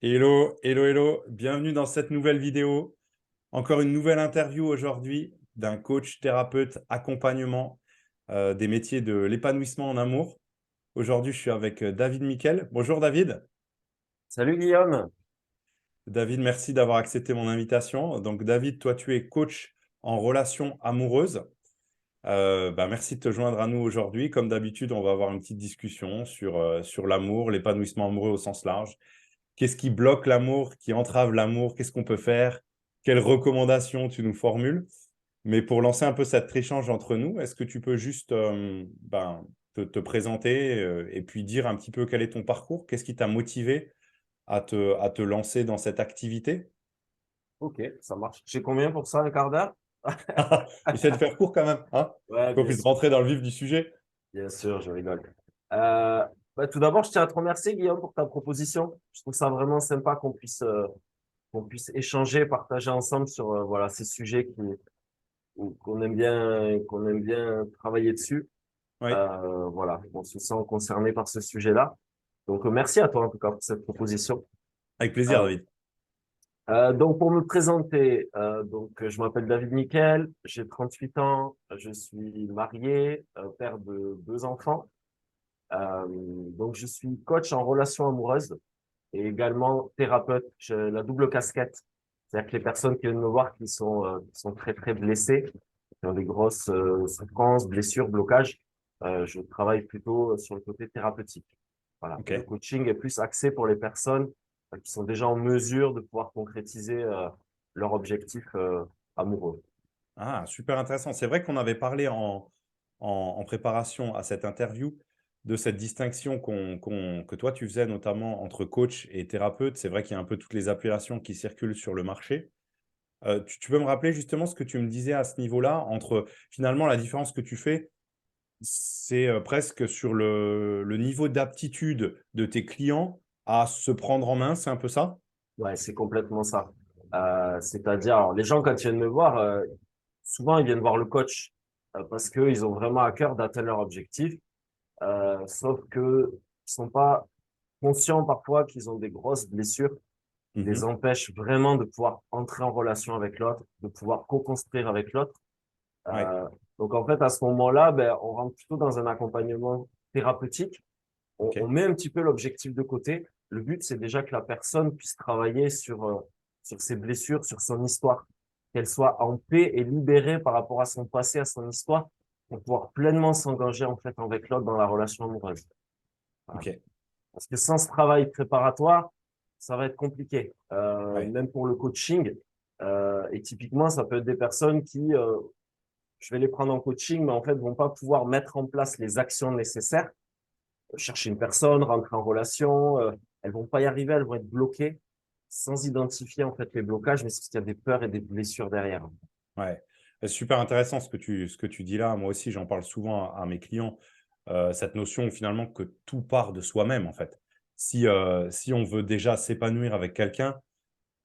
Hello, hello, hello. Bienvenue dans cette nouvelle vidéo. Encore une nouvelle interview aujourd'hui d'un coach, thérapeute, accompagnement des métiers de l'épanouissement en amour. Aujourd'hui, je suis avec David Miquel. Bonjour David. Salut Guillaume. David, merci d'avoir accepté mon invitation. Donc David, toi, tu es coach en relations amoureuses. Merci de te joindre à nous aujourd'hui. Comme d'habitude, on va avoir une petite discussion sur l'amour, l'épanouissement amoureux au sens large. Qu'est-ce qui bloque l'amour, qui entrave l'amour? Qu'est-ce qu'on peut faire? Quelles recommandations tu nous formules? Mais pour lancer un peu cet échange entre nous, est-ce que tu peux juste te présenter et puis dire un petit peu quel est ton parcours? Qu'est-ce qui t'a motivé à te lancer dans cette activité? Ok, ça marche. J'ai combien pour ça, un quart d'heure? Essaie de faire court quand même, hein? Ouais, Qu'on puisse rentrer dans le vif du sujet. bien sûr, je rigole. Euh, Tout d'abord, je tiens à te remercier, Guillaume, pour ta proposition. Je trouve ça vraiment sympa qu'on puisse échanger, partager ensemble sur voilà, ces sujets qu'on aime bien travailler dessus. Oui, Voilà, on se sent concerné par ce sujet-là. Donc, merci à toi, en tout cas, pour cette proposition. avec plaisir, Euh, David. donc, pour me présenter, je m'appelle David Nickel, j'ai 38 ans, je suis marié, père de deux enfants. Donc, je suis coach en relations amoureuses et également thérapeute. J'ai la double casquette. C'est-à-dire que les personnes qui viennent me voir qui sont très, très blessées, qui ont des grosses souffrances, blessures, blocages, je travaille plutôt sur le côté thérapeutique. Voilà. Et le OK. coaching est plus axé pour les personnes qui sont déjà en mesure de pouvoir concrétiser leur objectif amoureux. Ah, super intéressant. C'est vrai qu'on avait parlé en préparation à cette interview de cette distinction que toi tu faisais notamment entre coach et thérapeute. C'est vrai qu'il y a un peu toutes les appellations qui circulent sur le marché. Tu peux me rappeler justement ce que tu me disais à ce niveau-là, entre finalement la différence que tu fais, c'est presque sur le niveau d'aptitude de tes clients à se prendre en main, c'est un peu ça? Ouais, c'est complètement ça. C'est-à-dire, alors, les gens, quand ils viennent me voir, souvent, ils viennent voir le coach parce qu'ils ont vraiment à cœur d'atteindre leur objectif. Sauf que ils sont pas conscients parfois qu'ils ont des grosses blessures qui les Mhm. empêchent vraiment de pouvoir entrer en relation avec l'autre, de pouvoir co-construire avec l'autre. Ouais, Euh, donc, en fait, à ce moment-là, on rentre plutôt dans un accompagnement thérapeutique. On OK. met un petit peu l'objectif de côté. Le but, c'est déjà que la personne puisse travailler sur ses blessures, sur son histoire, qu'elle soit en paix et libérée par rapport à son passé, à son histoire, pour pouvoir pleinement s'engager en fait avec l'autre dans la relation amoureuse. Voilà. OK. Parce que sans ce travail préparatoire, ça va être compliqué. Ouais. Même pour le coaching. Et typiquement, ça peut être des personnes qui, je vais les prendre en coaching, mais en fait, vont pas pouvoir mettre en place les actions nécessaires, chercher une personne, rentrer en relation. Elles vont pas y arriver, elles vont être bloquées sans identifier en fait les blocages, mais c'est parce qu'il y a des peurs et des blessures derrière. Ouais, c'est super intéressant ce que tu dis là. Moi aussi, j'en parle souvent à mes clients, cette notion finalement que tout part de soi-même, en fait. Si on veut déjà s'épanouir avec quelqu'un,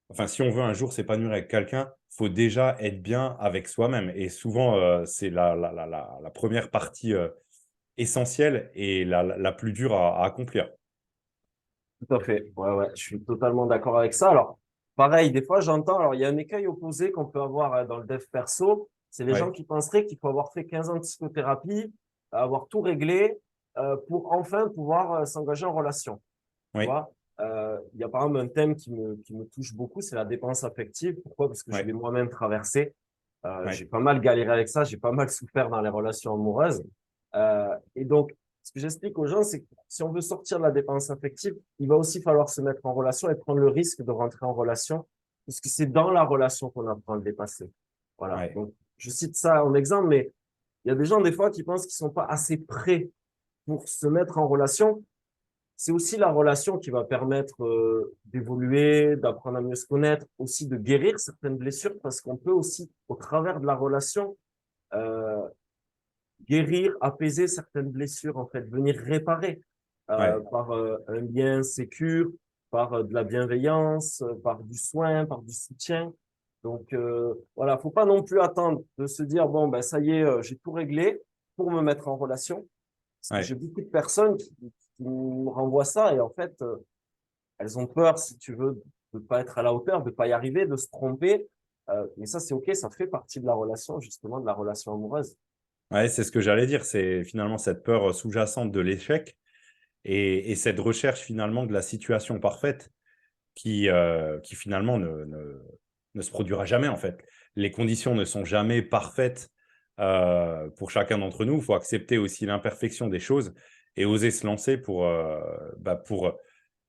enfin, si on veut un jour s'épanouir avec quelqu'un, faut déjà être bien avec soi-même et souvent, c'est la 1re partie, essentielle et la plus dure à accomplir. Tout à fait. Ouais, ouais, je suis totalement d'accord avec ça. Alors, pareil, des fois, j'entends, alors il y a un écueil opposé qu'on peut avoir dans le dev perso, c'est les gens Ouais, qui penseraient qu'il faut avoir fait 15 ans de psychothérapie, avoir tout réglé pour enfin pouvoir s'engager en relation. Tu oui, vois, il y a par exemple un thème qui me touche beaucoup, c'est la dépendance affective. Pourquoi? Parce que je l'ai ouais, moi-même traversé. J'ai ouais, pas mal galéré avec ça, j'ai pas mal souffert dans les relations amoureuses. Et donc, ce que j'explique aux gens, c'est que si on veut sortir de la dépendance affective, il va aussi falloir se mettre en relation et prendre le risque de rentrer en relation, parce que c'est dans la relation qu'on apprend à le dépasser. Voilà. ouais, Donc, je cite ça en exemple, mais il y a des gens, des fois, qui pensent qu'ils sont pas assez prêts pour se mettre en relation. C'est aussi la relation qui va permettre d'évoluer, d'apprendre à mieux se connaître, aussi de guérir certaines blessures, parce qu'on peut aussi, au travers de la relation, euh, guérir, apaiser certaines blessures, en fait, venir réparer ouais, par un lien sécure, par de la bienveillance, par du soin, par du soutien. Donc voilà, faut pas non plus attendre de se dire bon ben ça y est, j'ai tout réglé pour me mettre en relation. Parce que j'ai ouais, beaucoup de personnes qui me renvoient ça et en fait elles ont peur, si tu veux, de ne pas être à la hauteur, de ne pas y arriver, de se tromper. Mais ça, c'est OK, ça fait partie de la relation, justement, de la relation amoureuse. Ouais, c'est ce que j'allais dire. C'est finalement cette peur sous-jacente de l'échec et cette recherche finalement de la situation parfaite qui finalement ne se produira jamais en fait. Les conditions ne sont jamais parfaites pour chacun d'entre nous. Il faut accepter aussi l'imperfection des choses et oser se lancer pour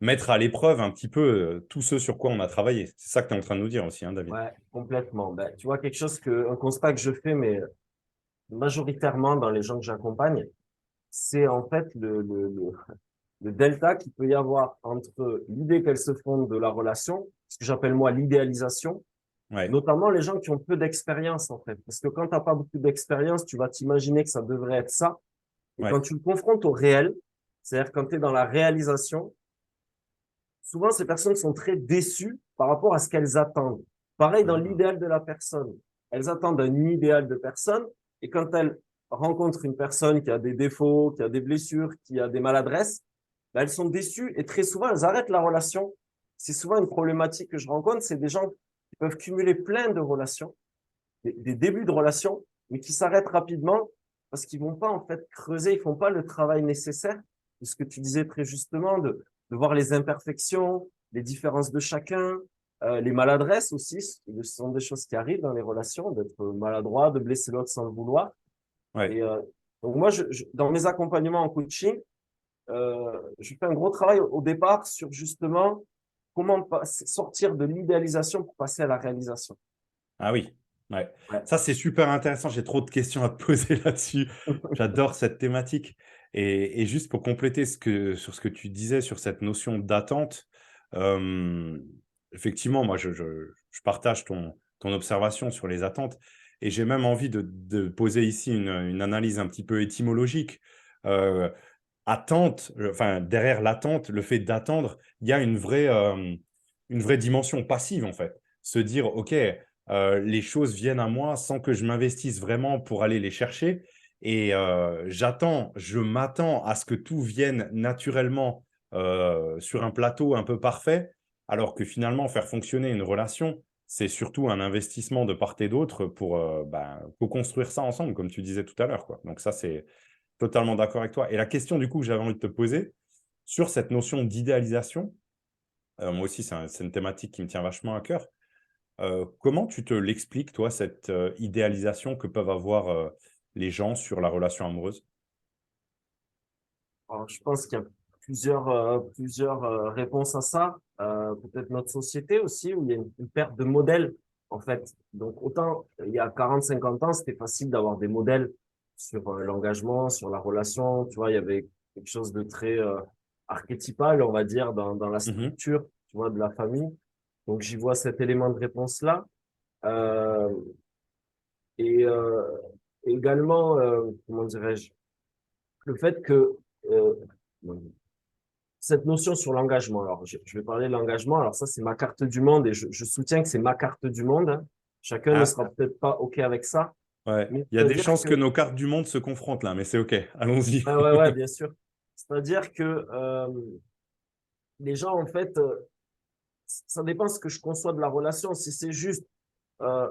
mettre à l'épreuve un petit peu tout ce sur quoi on a travaillé. C'est ça que tu es en train de nous dire aussi, hein, David. Ouais, complètement. Ben, tu vois, un constat que je fais, mais majoritairement dans les gens que j'accompagne, c'est en fait le delta qu'il peut y avoir entre l'idée qu'elles se font de la relation, ce que j'appelle moi l'idéalisation, Ouais, notamment les gens qui ont peu d'expérience en fait. Parce que quand tu n'as pas beaucoup d'expérience, tu vas t'imaginer que ça devrait être ça. Et quand ouais. tu le confrontes au réel, c'est-à-dire quand tu es dans la réalisation, souvent ces personnes sont très déçues par rapport à ce qu'elles attendent. Pareil dans Ah, l'idéal de la personne. Elles attendent un idéal de personne et quand elles rencontrent une personne qui a des défauts, qui a des blessures, qui a des maladresses, ben, elles sont déçues et très souvent elles arrêtent la relation. C'est souvent une problématique que je rencontre, c'est des gens qui peuvent cumuler plein de relations, des débuts de relations, mais qui s'arrêtent rapidement parce qu'ils vont pas en fait creuser, ils font pas le travail nécessaire. De ce que tu disais très justement, de voir les imperfections, les différences de chacun, les maladresses aussi, ce sont des choses qui arrivent dans les relations, d'être maladroit, de blesser l'autre sans le vouloir. ouais. Et donc moi, dans mes accompagnements en coaching, je fais un gros travail au départ sur justement comment sortir de l'idéalisation pour passer à la réalisation. Ah oui, ouais. Ouais. Ça, c'est super intéressant. J'ai trop de questions à te poser là-dessus. J'adore cette thématique. Et juste pour compléter sur ce que tu disais sur cette notion d'attente, euh, effectivement, moi, je partage ton observation sur les attentes. Et j'ai même envie de poser ici une analyse un petit peu étymologique. Euh, Attente, enfin, derrière l'attente, le fait d'attendre, il y a une vraie dimension passive, en fait. Se dire, OK, les choses viennent à moi sans que je m'investisse vraiment pour aller les chercher. Et je m'attends à ce que tout vienne naturellement sur un plateau un peu parfait, alors que finalement, faire fonctionner une relation, c'est surtout un investissement de part et d'autre pour co-construire ça ensemble, comme tu disais tout à l'heure, quoi. Donc ça, c'est totalement d'accord avec toi. Et la question du coup que j'avais envie de te poser sur cette notion d'idéalisation, moi aussi c'est une thématique qui me tient vachement à cœur. Comment tu te l'expliques, toi, cette idéalisation que peuvent avoir les gens sur la relation amoureuse? Alors, je pense qu'il y a plusieurs réponses à ça. Peut-être notre société aussi, où il y a une perte de modèles, en fait. Donc, autant il y a 40-50 ans, c'était facile d'avoir des modèles sur l'engagement, sur la relation. Tu vois, il y avait quelque chose de très archétypal, on va dire, dans la Mhm, structure, tu vois, de la famille. Donc, j'y vois cet élément de réponse-là. Euh, et également, comment dirais-je, le fait que cette notion sur l'engagement. Alors, je vais parler de l'engagement. Alors, ça, c'est ma carte du monde et je soutiens que c'est ma carte du monde, hein. Chacun ne ah, sera peut-être pas OK avec ça, ouais. mais Il y a des c'est-à-dire chances que, que nos cartes du monde se confrontent là, mais c'est OK. Allons-y. ouais, bien sûr. C'est-à-dire que les gens, en fait, ça dépend ce que je conçois de la relation. Si c'est juste, euh,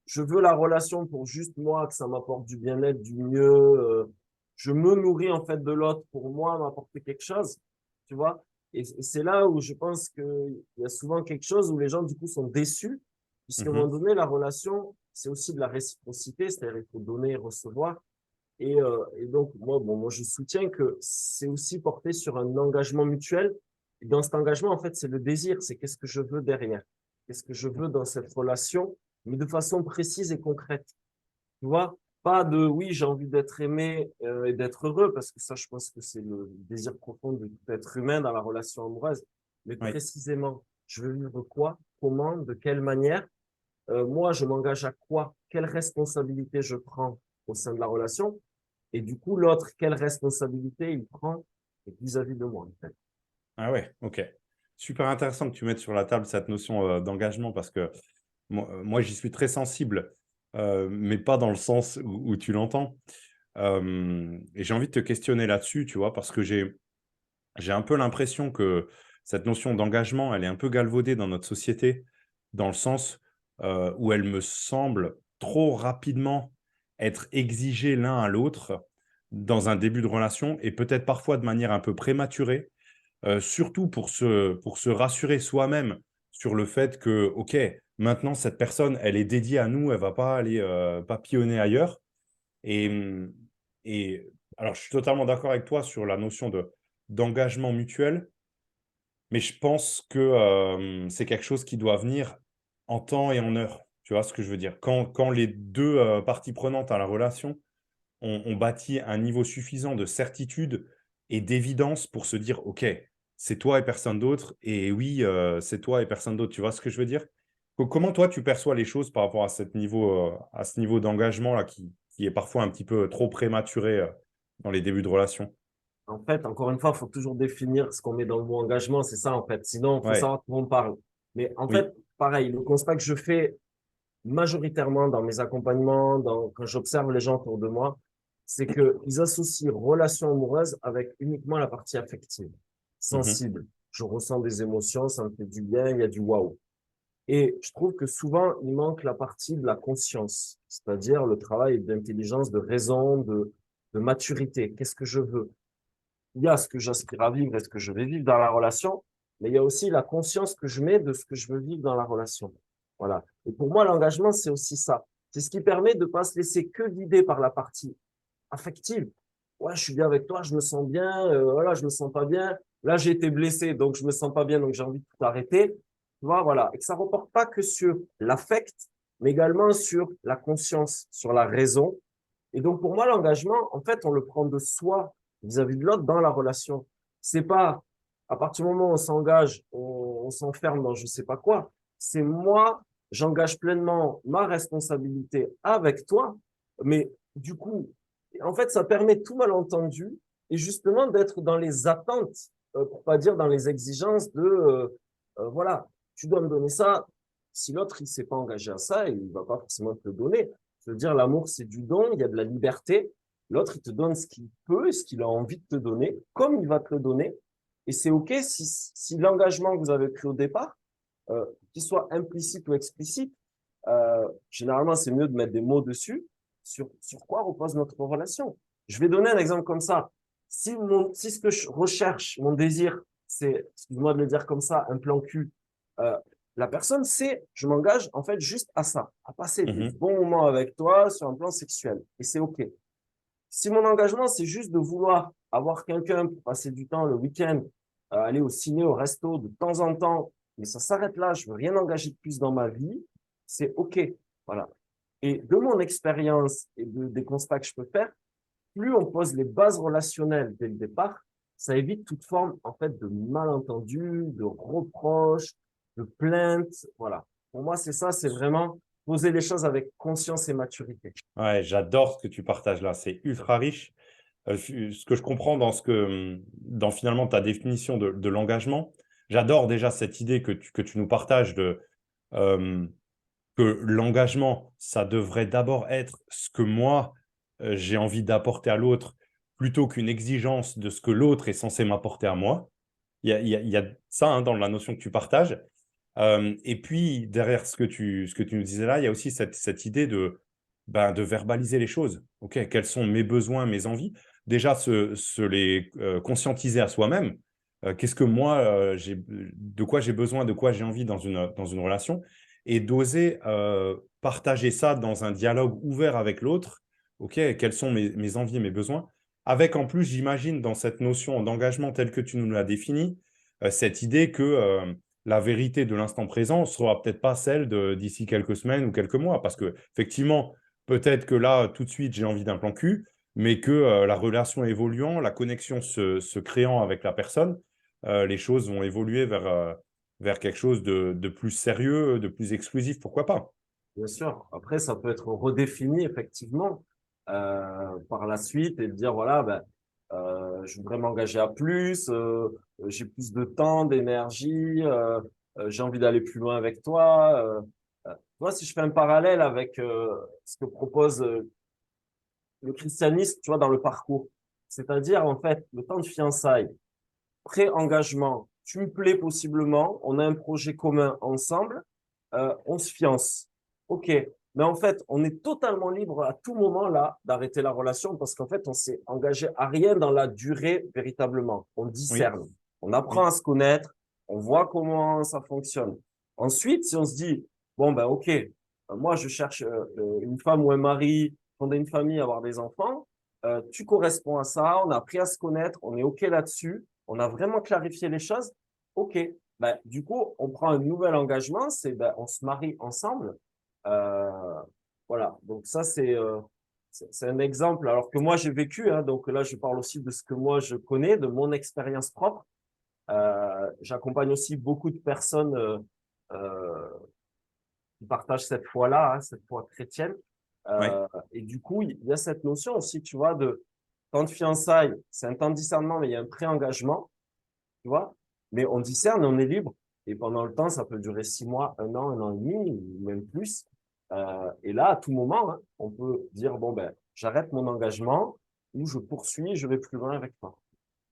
je veux la relation pour juste moi, que ça m'apporte du bien-être, du mieux, je me nourris, en fait, de l'autre pour moi, m'apporter quelque chose, tu vois. Et c'est là où je pense qu'il y a souvent quelque chose où les gens, du coup, sont déçus, puisqu'à un moment Mhm, donné, la relation, c'est aussi de la réciprocité, c'est-à-dire il faut donner et recevoir. Et donc, moi, je soutiens que c'est aussi porté sur un engagement mutuel. Et dans cet engagement, en fait, c'est le désir, c'est qu'est-ce que je veux derrière, qu'est-ce que je veux dans cette relation, mais de façon précise et concrète. Tu vois, pas de oui, j'ai envie d'être aimé et d'être heureux, parce que ça, je pense que c'est le désir profond de tout être humain dans la relation amoureuse. Mais oui. précisément, je veux vivre quoi, comment, de quelle manière, moi, je m'engage à quoi, quelle responsabilité je prends au sein de la relation, et du coup, l'autre, quelle responsabilité il prend vis-à-vis de moi, en fait. Ah ouais, OK. Super intéressant que tu mettes sur la table cette notion d'engagement parce que moi, j'y suis très sensible, mais pas dans le sens où tu l'entends. Et j'ai envie de te questionner là-dessus, tu vois, parce que j'ai un peu l'impression que cette notion d'engagement, elle est un peu galvaudée dans notre société, dans le sens où elle me semble trop rapidement être exigée l'un à l'autre dans un début de relation et peut-être parfois de manière un peu prématurée, surtout pour se rassurer soi-même sur le fait que, OK, maintenant cette personne, elle est dédiée à nous, elle va pas aller papillonner ailleurs. Et, et alors, je suis totalement d'accord avec toi sur la notion d'engagement mutuel, mais je pense que c'est quelque chose qui doit venir en temps et en heure. Tu vois ce que je veux dire? Quand les deux parties prenantes à la relation ont bâti un niveau suffisant de certitude et d'évidence pour se dire, OK, c'est toi et personne d'autre. Et oui, c'est toi et personne d'autre. Tu vois ce que je veux dire? Comment toi, tu perçois les choses par rapport à ce niveau d'engagement-là qui est parfois un petit peu trop prématuré dans les débuts de relation? En fait, encore une fois, il faut toujours définir ce qu'on met dans le mot engagement, c'est ça en fait. Sinon, il faut Ouais, savoir de quoi on parle. Mais en oui. fait, pareil, le constat que je fais majoritairement dans mes accompagnements, quand j'observe les gens autour de moi, c'est qu'ils associent relation amoureuse avec uniquement la partie affective, Mhm, sensible. Je ressens des émotions, ça me fait du bien, il y a du waouh. Et je trouve que souvent, il manque la partie de la conscience, c'est-à-dire le travail d'intelligence, de raison, de maturité. Qu'est-ce que je veux? Il y a ce que j'aspire à vivre et ce que je vais vivre dans la relation, mais il y a aussi la conscience que je mets de ce que je veux vivre dans la relation. Voilà. Et pour moi, l'engagement, c'est aussi ça. C'est ce qui permet de ne pas se laisser que guider par la partie affective. Ouais, je suis bien avec toi, je me sens bien, voilà, je me sens pas bien. Là, j'ai été blessé, donc je me sens pas bien, donc j'ai envie de tout arrêter. Tu vois, voilà. Et que ça ne reporte pas que sur l'affect, mais également sur la conscience, sur la raison. Et donc, pour moi, l'engagement, en fait, on le prend de soi vis-à-vis de l'autre dans la relation. C'est pas, à partir du moment où on s'engage, on s'enferme dans je sais pas quoi. C'est moi, j'engage pleinement ma responsabilité avec toi, mais du coup, en fait, ça permet tout malentendu et justement d'être dans les attentes, pour pas dire dans les exigences de, voilà, tu dois me donner ça. Si l'autre, il s'est pas engagé à ça, il va pas forcément te le donner. Je veux dire, l'amour, c'est du don, il y a de la liberté. L'autre, il te donne ce qu'il peut, ce qu'il a envie de te donner, comme il va te le donner. Et c'est OK si l'engagement que vous avez pris au départ, qu'il soit implicite ou explicite, généralement, c'est mieux de mettre des mots dessus sur quoi repose notre relation. Je vais donner un exemple comme ça. Si ce que je recherche, mon désir, c'est, excuse-moi de le dire comme ça, un plan cul, euh, la personne sait, je m'engage en fait juste à ça, à passer des mhm, bons moments avec toi sur un plan sexuel. Et c'est OK. Si mon engagement, c'est juste de vouloir avoir quelqu'un pour passer du temps le week-end, aller au ciné, au resto de temps en temps, mais ça s'arrête là, je veux rien engager de plus dans ma vie, c'est OK. Voilà. Et de mon expérience et des constats que je peux faire, plus on pose les bases relationnelles dès le départ, ça évite toute forme, en fait, de malentendus, de reproches, de plaintes. Voilà. Pour moi, c'est ça, c'est vraiment poser les choses avec conscience et maturité. ouais, j'adore ce que tu partages là. C'est ultra riche. Ce que je comprends dans finalement ta définition de l'engagement, j'adore déjà cette idée que tu nous partages euh, que l'engagement, ça devrait d'abord être ce que moi, j'ai envie d'apporter à l'autre plutôt qu'une exigence de ce que l'autre est censé m'apporter à moi. Il y a ça hein, dans la notion que tu partages. Et puis, derrière ce que tu nous disais là, il y a aussi cette idée de verbaliser les choses. OK, quels sont mes besoins, mes envies? Déjà, se les conscientiser à soi-même. Qu'est-ce que moi, de quoi j'ai besoin, de quoi j'ai envie dans une relation? Et d'oser partager ça dans un dialogue ouvert avec l'autre. OK, quels sont mes envies et mes besoins? Avec en plus, j'imagine, dans cette notion d'engagement telle que tu nous l'as définie, cette idée que la vérité de l'instant présent ne sera peut-être pas celle d'ici quelques semaines ou quelques mois. Parce que, effectivement, peut-être que là, tout de suite, j'ai envie d'un plan cul, mais que la relation évoluant, la connexion se créant avec la personne, les choses vont évoluer vers quelque chose de plus sérieux, de plus exclusif, pourquoi pas? Bien sûr. Après, ça peut être redéfini effectivement par la suite et de dire voilà, ben, je voudrais m'engager à plus, j'ai plus de temps, d'énergie, j'ai envie d'aller plus loin avec toi. Moi, si je fais un parallèle avec ce que propose le christianisme, tu vois, dans le parcours, c'est-à-dire en fait le temps de fiançailles, pré-engagement, tu me plais possiblement, on a un projet commun ensemble, on se fiance. OK. Mais en fait, on est totalement libre à tout moment là d'arrêter la relation parce qu'en fait, on s'est engagé à rien dans la durée véritablement. On Oui, discerne, on apprend oui, à se connaître, on voit comment ça fonctionne. Ensuite, si on se dit, bon, ben OK, moi je cherche une femme ou un mari, fonder une famille, avoir des enfants, tu corresponds à ça, on a appris à se connaître, on est OK là-dessus, on a vraiment clarifié les choses. OK. Ben, du coup, on prend un nouvel engagement, c'est ben, on se marie ensemble. Euh, voilà. Donc ça, c'est un exemple. Alors que moi, j'ai vécu, hein, donc là, je parle aussi de ce que moi, je connais, de mon expérience propre. J'accompagne aussi beaucoup de personnes euh, qui partagent cette foi-là, hein, cette foi chrétienne. oui. Et du coup, il y a cette notion aussi, tu vois, de temps de fiançailles, c'est un temps de discernement, mais il y a un pré-engagement, tu vois. Mais on discerne, on est libre. Et pendant le temps, ça peut durer 6 mois, un an et demi, ou même plus. Et là, à tout moment, hein, on peut dire, bon, ben, j'arrête mon engagement ou je poursuis, je vais plus loin avec toi.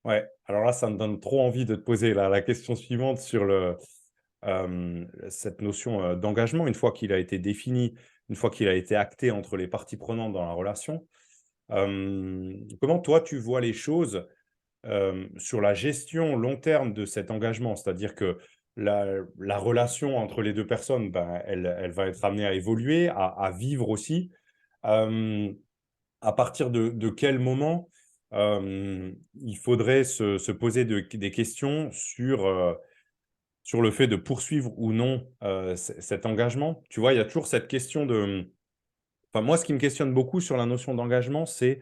Ouais. Alors là, ça me donne trop envie de te poser la question suivante sur cette notion d'engagement, une fois qu'il a été défini, une fois qu'il a été acté entre les parties prenantes dans la relation. Comment toi, tu vois les choses sur la gestion long terme de cet engagement? C'est-à-dire que la relation entre les deux personnes, ben, elle va être amenée à évoluer, à vivre aussi. Euh, à partir de quel moment il faudrait se poser des questions sur le fait de poursuivre ou non cet engagement? Tu vois, il y a toujours cette question de... Enfin, moi, ce qui me questionne beaucoup sur la notion d'engagement, c'est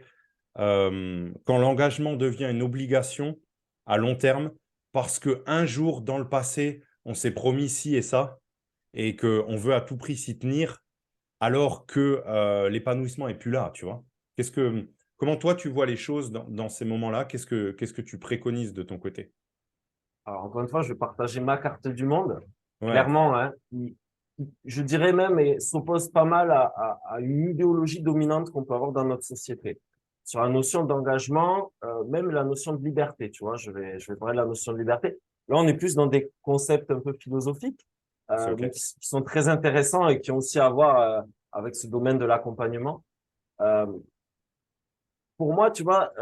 quand l'engagement devient une obligation à long terme parce qu'un jour dans le passé, on s'est promis ci et ça et qu'on veut à tout prix s'y tenir alors que l'épanouissement est plus là, tu vois. Comment toi, tu vois les choses dans ces moments-là? Qu'est-ce que tu préconises de ton côté? Alors, encore une fois, je vais partager ma carte du monde. Ouais, Clairement, hein, je dirais même, et s'oppose pas mal à une idéologie dominante qu'on peut avoir dans notre société. Sur la notion d'engagement, même la notion de liberté, tu vois, je vais parler de la notion de liberté. Là, on est plus dans des concepts un peu philosophiques, c'est OK. mais qui sont très intéressants et qui ont aussi à voir avec ce domaine de l'accompagnement. Euh, pour moi, tu vois,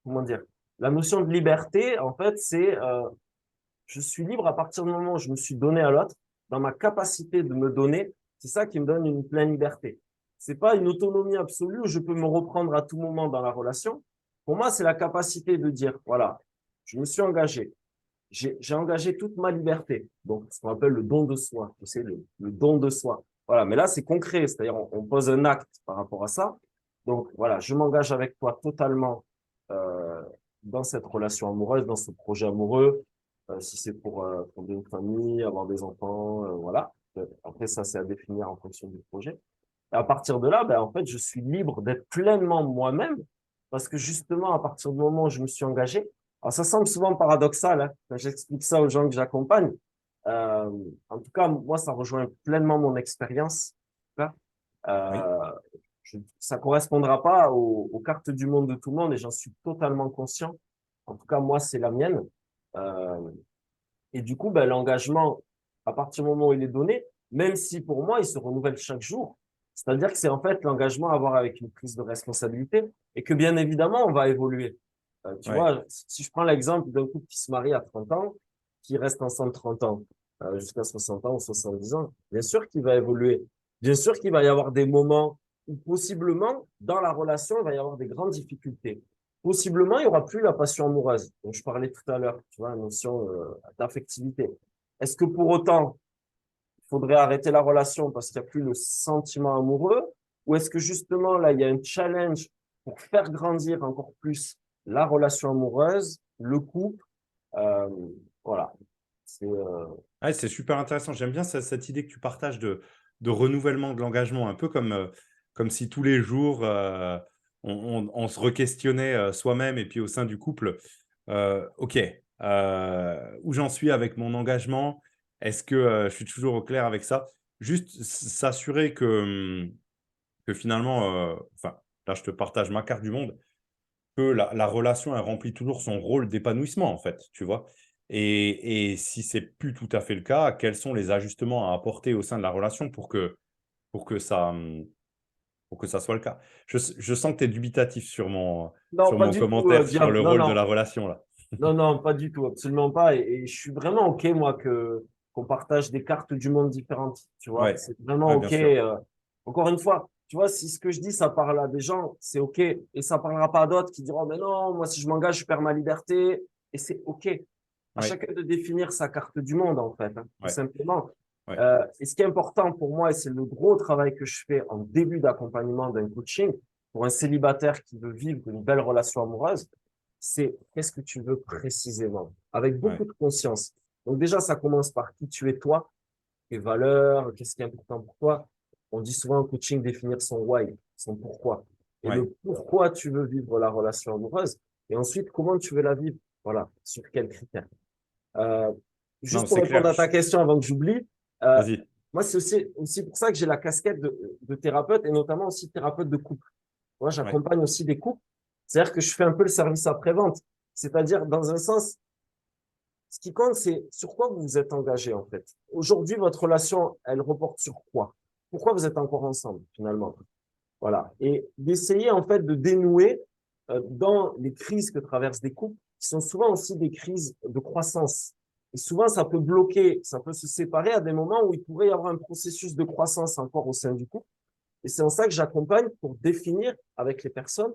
comment dire, la notion de liberté, en fait, c'est je suis libre à partir du moment où je me suis donné à l'autre, dans ma capacité de me donner, c'est ça qui me donne une pleine liberté. C'est pas une autonomie absolue où je peux me reprendre à tout moment dans la relation. Pour moi, c'est la capacité de dire, voilà, je me suis engagé, j'ai engagé toute ma liberté. Donc, ce qu'on appelle le don de soi, tu sais, le don de soi. Voilà, mais là, c'est concret, c'est-à-dire on pose un acte par rapport à ça. Donc, voilà, je m'engage avec toi totalement euh, dans cette relation amoureuse, dans ce projet amoureux. Si c'est pour fonder une famille, avoir des enfants, voilà. Après, ça, c'est à définir en fonction du projet. Et à partir de là, ben, en fait, je suis libre d'être pleinement moi-même parce que justement, à partir du moment où je me suis engagé, alors ça semble souvent paradoxal, hein, quand j'explique ça aux gens que j'accompagne. Euh, en tout cas, moi, ça rejoint pleinement mon expérience. Là. Oui. Euh, ça correspondra pas aux cartes du monde de tout le monde et j'en suis totalement conscient. En tout cas, moi, c'est la mienne. Euh, et du coup, ben, l'engagement, à partir du moment où il est donné, même si pour moi, il se renouvelle chaque jour, c'est-à-dire que c'est en fait l'engagement à avoir avec une prise de responsabilité et que bien évidemment, on va évoluer. Tu Ouais. vois, si je prends l'exemple d'un couple qui se marie à 30 ans, qui reste ensemble 30 ans, jusqu'à 60 ans ou 70 ans, bien sûr qu'il va évoluer. Bien sûr qu'il va y avoir des moments où possiblement, dans la relation, il va y avoir des grandes difficultés. Possiblement, il y aura plus la passion amoureuse dont je parlais tout à l'heure, tu vois, la notion d'affectivité. Est-ce que pour autant, il faudrait arrêter la relation parce qu'il n'y a plus le sentiment amoureux? Ou est-ce que justement, là, il y a un challenge pour faire grandir encore plus la relation amoureuse, le couple? Euh, voilà. C'est, Ouais, c'est super intéressant. J'aime bien cette idée que tu partages de renouvellement de l'engagement, un peu comme si tous les jours, on se re-questionnait soi-même et puis au sein du couple. OK, où j'en suis avec mon engagement? Est-ce que je suis toujours au clair avec ça? Juste s'assurer que finalement, enfin, là, je te partage ma carte du monde, que la relation, elle remplit toujours son rôle d'épanouissement, en fait, tu vois? Et si c'est plus tout à fait le cas, quels sont les ajustements à apporter au sein de la relation pour que ça, pour que ça soit le cas? Je sens que tu es dubitatif Non, sur pas mon du tout, commentaire sur Diable. le Non, rôle de non. la relation là. Non, non, pas du tout, absolument pas. Et je suis vraiment OK, moi, qu'on partage des cartes du monde différentes. Tu vois, Ouais, c'est vraiment ouais, bien OK. sûr. Encore une fois, tu vois, si ce que je dis, ça parle à des gens, c'est OK. Et ça parlera pas à d'autres qui diront, mais non, moi, si je m'engage, je perds ma liberté. Et c'est OK. À Ouais, chacun de définir sa carte du monde, en fait, hein, tout ouais, simplement. ouais, Et ce qui est important pour moi, et c'est le gros travail que je fais en début d'accompagnement d'un coaching, pour un célibataire qui veut vivre une belle relation amoureuse, c'est qu'est-ce que tu veux précisément, avec ouais, beaucoup de conscience. Donc déjà, ça commence par qui tu es toi, tes valeurs, qu'est-ce qui est important pour toi. On dit souvent en coaching définir son why, son pourquoi. Et ouais. le pourquoi tu veux vivre la relation amoureuse. Et ensuite, comment tu veux la vivre. Voilà, sur quels critères. Euh, Non, Juste pour c'est répondre clair. à ta question avant que j'oublie, euh, Vas-y. moi, c'est aussi pour ça que j'ai la casquette de thérapeute et notamment aussi thérapeute de couple. Moi, Ouais, j'accompagne aussi des couples. C'est-à-dire que je fais un peu le service après-vente. C'est-à-dire, dans un sens, ce qui compte, c'est sur quoi vous vous êtes engagé, en fait. Aujourd'hui, votre relation, elle reporte sur quoi? Pourquoi vous êtes encore ensemble, finalement? Voilà. Et d'essayer, en fait, de dénouer dans les crises que traversent des couples, qui sont souvent aussi des crises de croissance. Et souvent, ça peut bloquer, ça peut se séparer à des moments où il pourrait y avoir un processus de croissance encore au sein du couple. Et c'est en ça que j'accompagne pour définir avec les personnes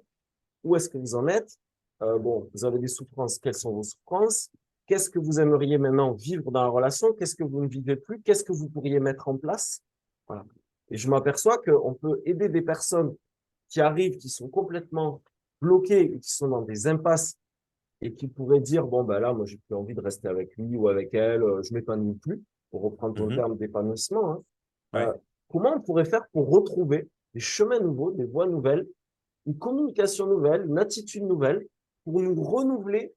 où est-ce que vous en êtes. Bon, vous avez des souffrances, quelles sont vos souffrances? Qu'est-ce que vous aimeriez maintenant vivre dans la relation? Qu'est-ce que vous ne vivez plus? Qu'est-ce que vous pourriez mettre en place? Voilà. Et je m'aperçois qu'on peut aider des personnes qui arrivent, qui sont complètement bloquées et qui sont dans des impasses et qui pourraient dire, bon, ben là, moi, j'ai plus envie de rester avec lui ou avec elle, je m'épanouis plus, pour reprendre ton mhm, terme d'épanouissement, hein. Euh, ouais. Comment on pourrait faire pour retrouver des chemins nouveaux, des voies nouvelles, une communication nouvelle, une attitude nouvelle, pour nous renouveler,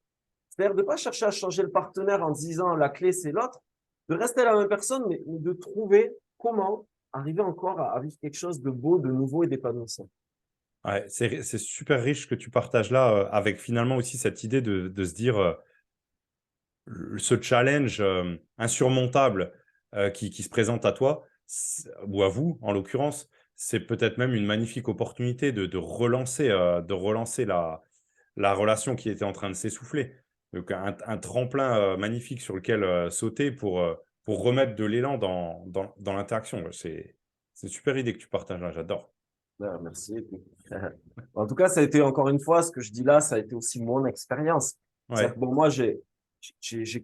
c'est-à-dire de ne pas chercher à changer le partenaire en se disant la clé c'est l'autre, de rester la même personne, mais de trouver comment arriver encore à vivre quelque chose de beau, de nouveau et d'épanouissant. Ouais, c'est super riche ce que tu partages là, avec finalement aussi cette idée de se dire, ce challenge, insurmontable, qui se présente à toi, ou à vous, en l'occurrence, c'est peut-être même une magnifique opportunité de relancer la relation qui était en train de s'essouffler. Donc un tremplin, magnifique sur lequel, sauter pour remettre de l'élan dans l'interaction. C'est une super idée que tu partages là, j'adore. Merci. En tout cas, ça a été encore une fois, ce que je dis là, ça a été aussi mon expérience. C'est-à-dire que Ouais. bon, moi, j'ai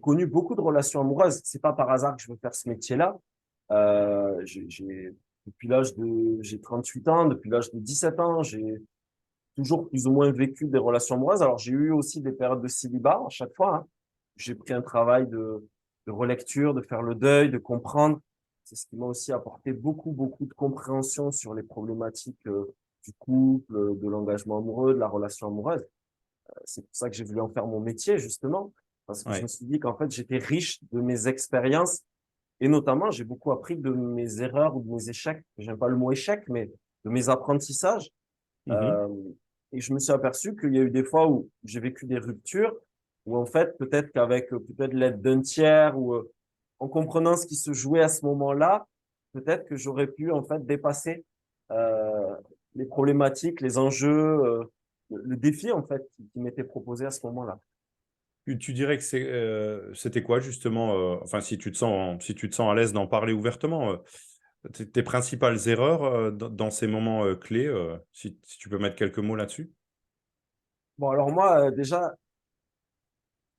connu beaucoup de relations amoureuses. C'est pas par hasard que je veux faire ce métier-là. Depuis j'ai 38 ans, depuis l'âge de 17 ans, j'ai toujours plus ou moins vécu des relations amoureuses. Alors, j'ai eu aussi des périodes de célibat à chaque fois, hein. J'ai pris un travail de relecture, de faire le deuil, de comprendre. C'est ce qui m'a aussi apporté beaucoup, beaucoup de compréhension sur les problématiques du couple, de l'engagement amoureux, de la relation amoureuse. C'est pour ça que j'ai voulu en faire mon métier, justement, parce que je me Ouais. suis dit qu'en fait, j'étais riche de mes expériences et notamment, j'ai beaucoup appris de mes erreurs ou de mes échecs. J'aime pas le mot échec, mais de mes apprentissages. Mmh. Euh, et je me suis aperçu qu'il y a eu des fois où j'ai vécu des ruptures, où en fait, peut-être qu'avec peut-être l'aide d'un tiers ou en comprenant ce qui se jouait à ce moment-là, peut-être que j'aurais pu en fait dépasser euh, les problématiques, les enjeux, le défi en fait qui m'était proposé à ce moment-là. Tu dirais que c'était quoi justement, enfin si tu te sens à l'aise d'en parler ouvertement, tes principales erreurs, dans ces moments, clés, si tu peux mettre quelques mots là-dessus? Bon, alors moi, déjà,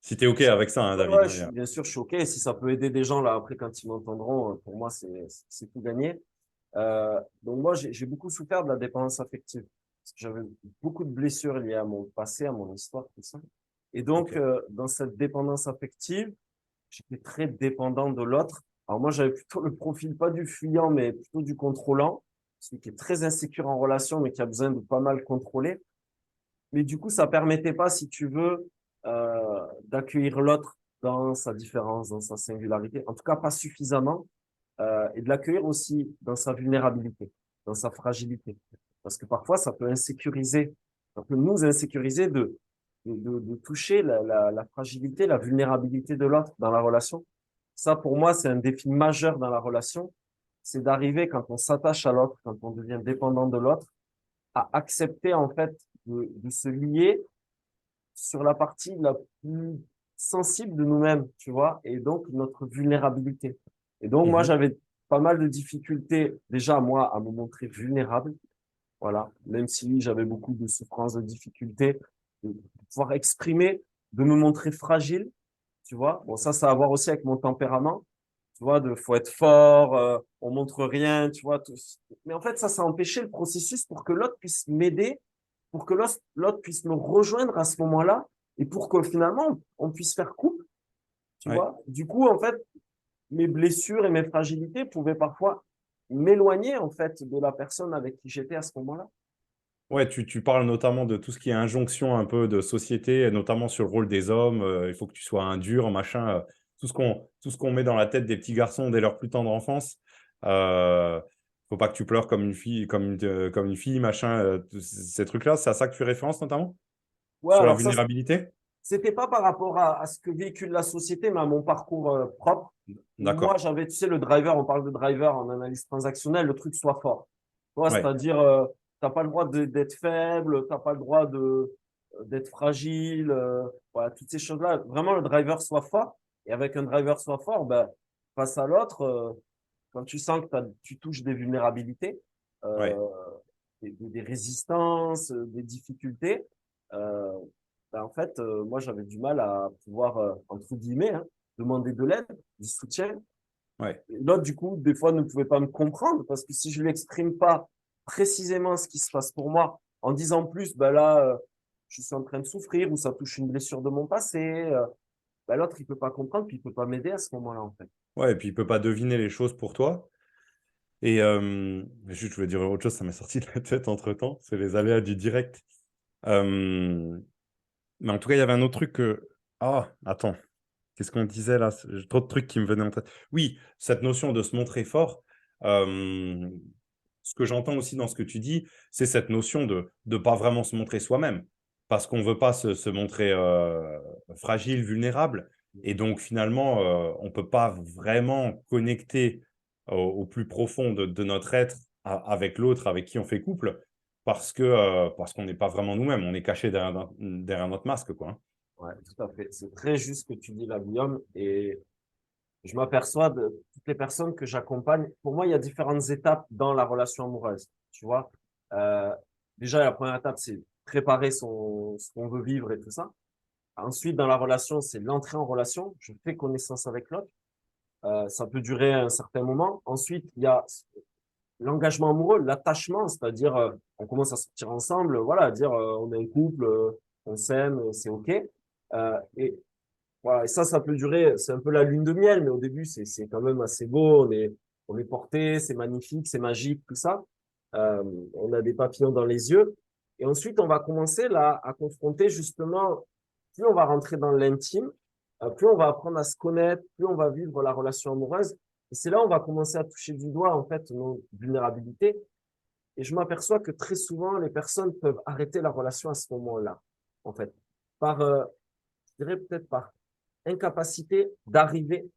Si tu es OK avec ça, hein, ouais, David, ouais, hein, il y a bien sûr, choqué. Si ça peut aider des gens là après quand ils m'entendront, pour moi, c'est tout gagné. Donc moi, j'ai beaucoup souffert de la dépendance affective. Parce que j'avais beaucoup de blessures liées à mon passé, à mon histoire, tout ça. Et donc, OK. dans cette dépendance affective, j'étais très dépendant de l'autre. Alors moi, j'avais plutôt le profil, pas du fuyant, mais plutôt du contrôlant. Celui qui est très insécure en relation, mais qui a besoin de pas mal contrôler. Mais du coup, ça permettait pas, si tu veux, d'accueillir l'autre dans sa différence, dans sa singularité. En tout cas, pas suffisamment. Et de l'accueillir aussi dans sa vulnérabilité, dans sa fragilité. Parce que parfois, ça peut insécuriser, ça peut nous insécuriser de de toucher la fragilité, la vulnérabilité de l'autre dans la relation. Ça, pour moi, c'est un défi majeur dans la relation. C'est d'arriver, quand on s'attache à l'autre, quand on devient dépendant de l'autre, à accepter, en fait, de se lier sur la partie la plus sensible de nous-mêmes, tu vois, et donc notre vulnérabilité. Et donc, moi, Mhm. j'avais pas mal de difficultés, déjà, moi, à me montrer vulnérable. Voilà. Même si j'avais beaucoup de souffrances, de difficultés, de pouvoir exprimer, de me montrer fragile, tu vois. Bon, ça a à voir aussi avec mon tempérament, tu vois, faut être fort, on montre rien, tu vois. Mais en fait, ça a empêché le processus pour que l'autre puisse m'aider, pour que l'autre puisse me rejoindre à ce moment-là, et pour que finalement, on puisse faire couple, tu Ouais. vois. Du coup, en fait, mes blessures et mes fragilités pouvaient parfois m'éloigner, en fait, de la personne avec qui j'étais à ce moment-là. Ouais, tu parles notamment de tout ce qui est injonction un peu de société, et notamment sur le rôle des hommes. Il faut que tu sois un dur, machin. Tout ce qu'on met dans la tête des petits garçons dès leur plus tendre enfance. Faut pas que tu pleures comme une fille, comme une fille, machin. Ces trucs-là, c'est à ça que tu fais référence notamment? Ouais, Sur la alors ça, vulnérabilité? c'était pas par rapport à ce que véhicule la société, mais à mon parcours propre. Moi, D'accord. j'avais, tu sais, le driver, on parle de driver en analyse transactionnelle, le truc soit fort. Tu vois, Ouais. c'est-à-dire, t'as pas le droit d'être faible, t'as pas le droit d'être fragile, voilà, toutes ces choses-là. Vraiment, le driver soit fort. Et avec un driver soit fort, ben, face à l'autre, quand tu sens que tu touches des vulnérabilités, Ouais. euh, des résistances, des difficultés, euh, ben, en fait, moi, j'avais du mal à pouvoir, entre guillemets, hein, demander de l'aide, du soutien. Ouais. L'autre, du coup, des fois, ne pouvait pas me comprendre parce que si je lui exprime pas précisément ce qui se passe pour moi, en disant plus, ben là, je suis en train de souffrir ou ça touche une blessure de mon passé, ben l'autre, il peut pas comprendre, puis il peut pas m'aider à ce moment-là, en fait. Ouais. Et puis, il peut pas deviner les choses pour toi. Et juste, je voulais dire autre chose, ça m'est sorti de la tête entre-temps. C'est les aléas du direct. Euh, Mais en tout cas, il y avait un autre truc que. Ah, attends. Qu'est-ce qu'on disait là? J'ai trop de trucs qui me venaient en tête. Oui, cette notion de se montrer fort. euh, Ce que j'entends aussi dans ce que tu dis, c'est cette notion de ne pas vraiment se montrer soi-même. Parce qu'on ne veut pas se montrer fragile, vulnérable. Et donc, finalement, on ne peut pas vraiment connecter au plus profond de notre être avec l'autre, avec qui on fait couple, parce qu'on n'est pas vraiment nous-mêmes. On est caché derrière notre masque, quoi, hein. Ouais, tout à fait. C'est très juste ce que tu dis là, Guillaume. Et je m'aperçois de toutes les personnes que j'accompagne. Pour moi, il y a différentes étapes dans la relation amoureuse. Tu vois, euh, déjà, la première étape, c'est préparer ce qu'on veut vivre et tout ça. Ensuite, dans la relation, c'est l'entrée en relation. Je fais connaissance avec l'autre. Ça peut durer un certain moment. Ensuite, il y a l'engagement amoureux, l'attachement, c'est-à-dire on commence à sortir ensemble, voilà, dire on est un couple, on s'aime, c'est OK. Et voilà, et ça peut durer, c'est un peu la lune de miel, mais au début, c'est quand même assez beau, on est porté, c'est magnifique, c'est magique, tout ça. Euh, on a des papillons dans les yeux. Et ensuite, on va commencer là à confronter justement, plus on va rentrer dans l'intime, plus on va apprendre à se connaître, plus on va vivre la relation amoureuse. Et c'est là où on va commencer à toucher du doigt, en fait, nos vulnérabilités. Et je m'aperçois que très souvent, les personnes peuvent arrêter la relation à ce moment-là, en fait, par, je dirais peut-être par incapacité d'arriver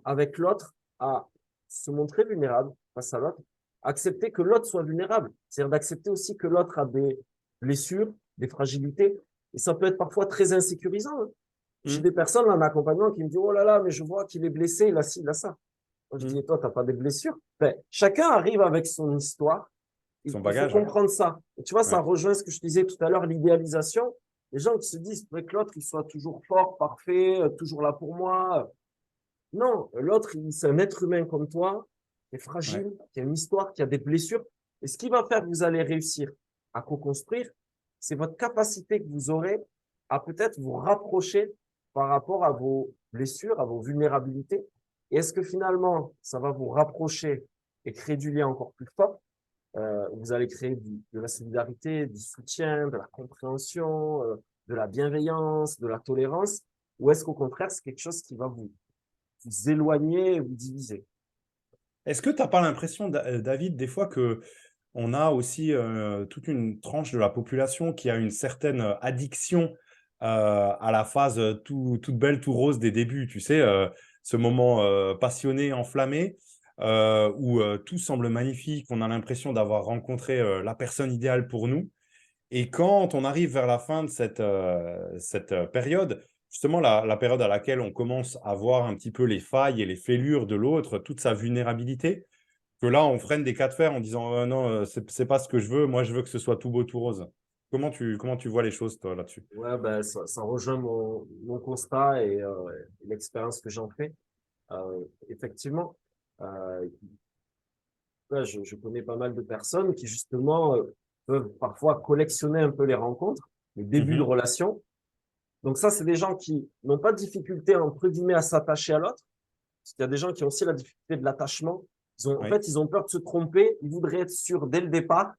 avec l'autre à se montrer vulnérable face à l'autre, accepter que l'autre soit vulnérable, c'est-à-dire d'accepter aussi que l'autre a des blessures, des fragilités, et ça peut être parfois très insécurisant, hein. J'ai Hum, des personnes en accompagnement qui me disent, oh là là, mais je vois qu'il est blessé, il a ci, il a ça. Moi, je dis, hum. et toi, tu n'as pas des blessures? Ben, chacun arrive avec son histoire, Son il faut bagage, ouais. comprendre ça. Et tu vois, ça Ouais. rejoint ce que je disais tout à l'heure, l'idéalisation. Les gens qui se disent que l'autre, il soit toujours fort, parfait, toujours là pour moi. Non, l'autre, c'est un être humain comme toi, qui est Ouais. fragile, qui a une histoire, qui a des blessures. Et ce qui va faire que vous allez réussir à co-construire, c'est votre capacité que vous aurez à peut-être vous rapprocher par rapport à vos blessures, à vos vulnérabilités. Et est-ce que finalement, ça va vous rapprocher et créer du lien encore plus fort? Vous allez créer de la solidarité, du soutien, de la compréhension, de la bienveillance, de la tolérance, ou est-ce qu'au contraire, c'est quelque chose qui va vous éloigner et vous diviser? Est-ce que tu n'as pas l'impression, David, des fois que on a aussi toute une tranche de la population qui a une certaine addiction à la phase toute belle, tout rose des débuts, tu sais, ce moment passionné, enflammé, où tout semble magnifique, on a l'impression d'avoir rencontré la personne idéale pour nous. Et quand on arrive vers la fin de cette période, justement la période à laquelle on commence à voir un petit peu les failles et les fêlures de l'autre, toute sa vulnérabilité, que là, on freine des cas de fer en disant non, c'est pas ce que je veux, moi je veux que ce soit tout beau, tout rose. Comment tu vois les choses, toi, là-dessus? Ouais, ben, ça rejoint mon constat et l'expérience que j'en fais. Effectivement, euh, là, je connais pas mal de personnes qui, justement, peuvent parfois collectionner un peu les rencontres, les débuts de Mhm. relation. Donc ça, c'est des gens qui n'ont pas de difficulté, entre guillemets, à s'attacher à l'autre. Parce qu'il y a des gens qui ont aussi la difficulté de l'attachement. En Oui. fait, ils ont peur de se tromper. Ils voudraient être sûrs dès le départ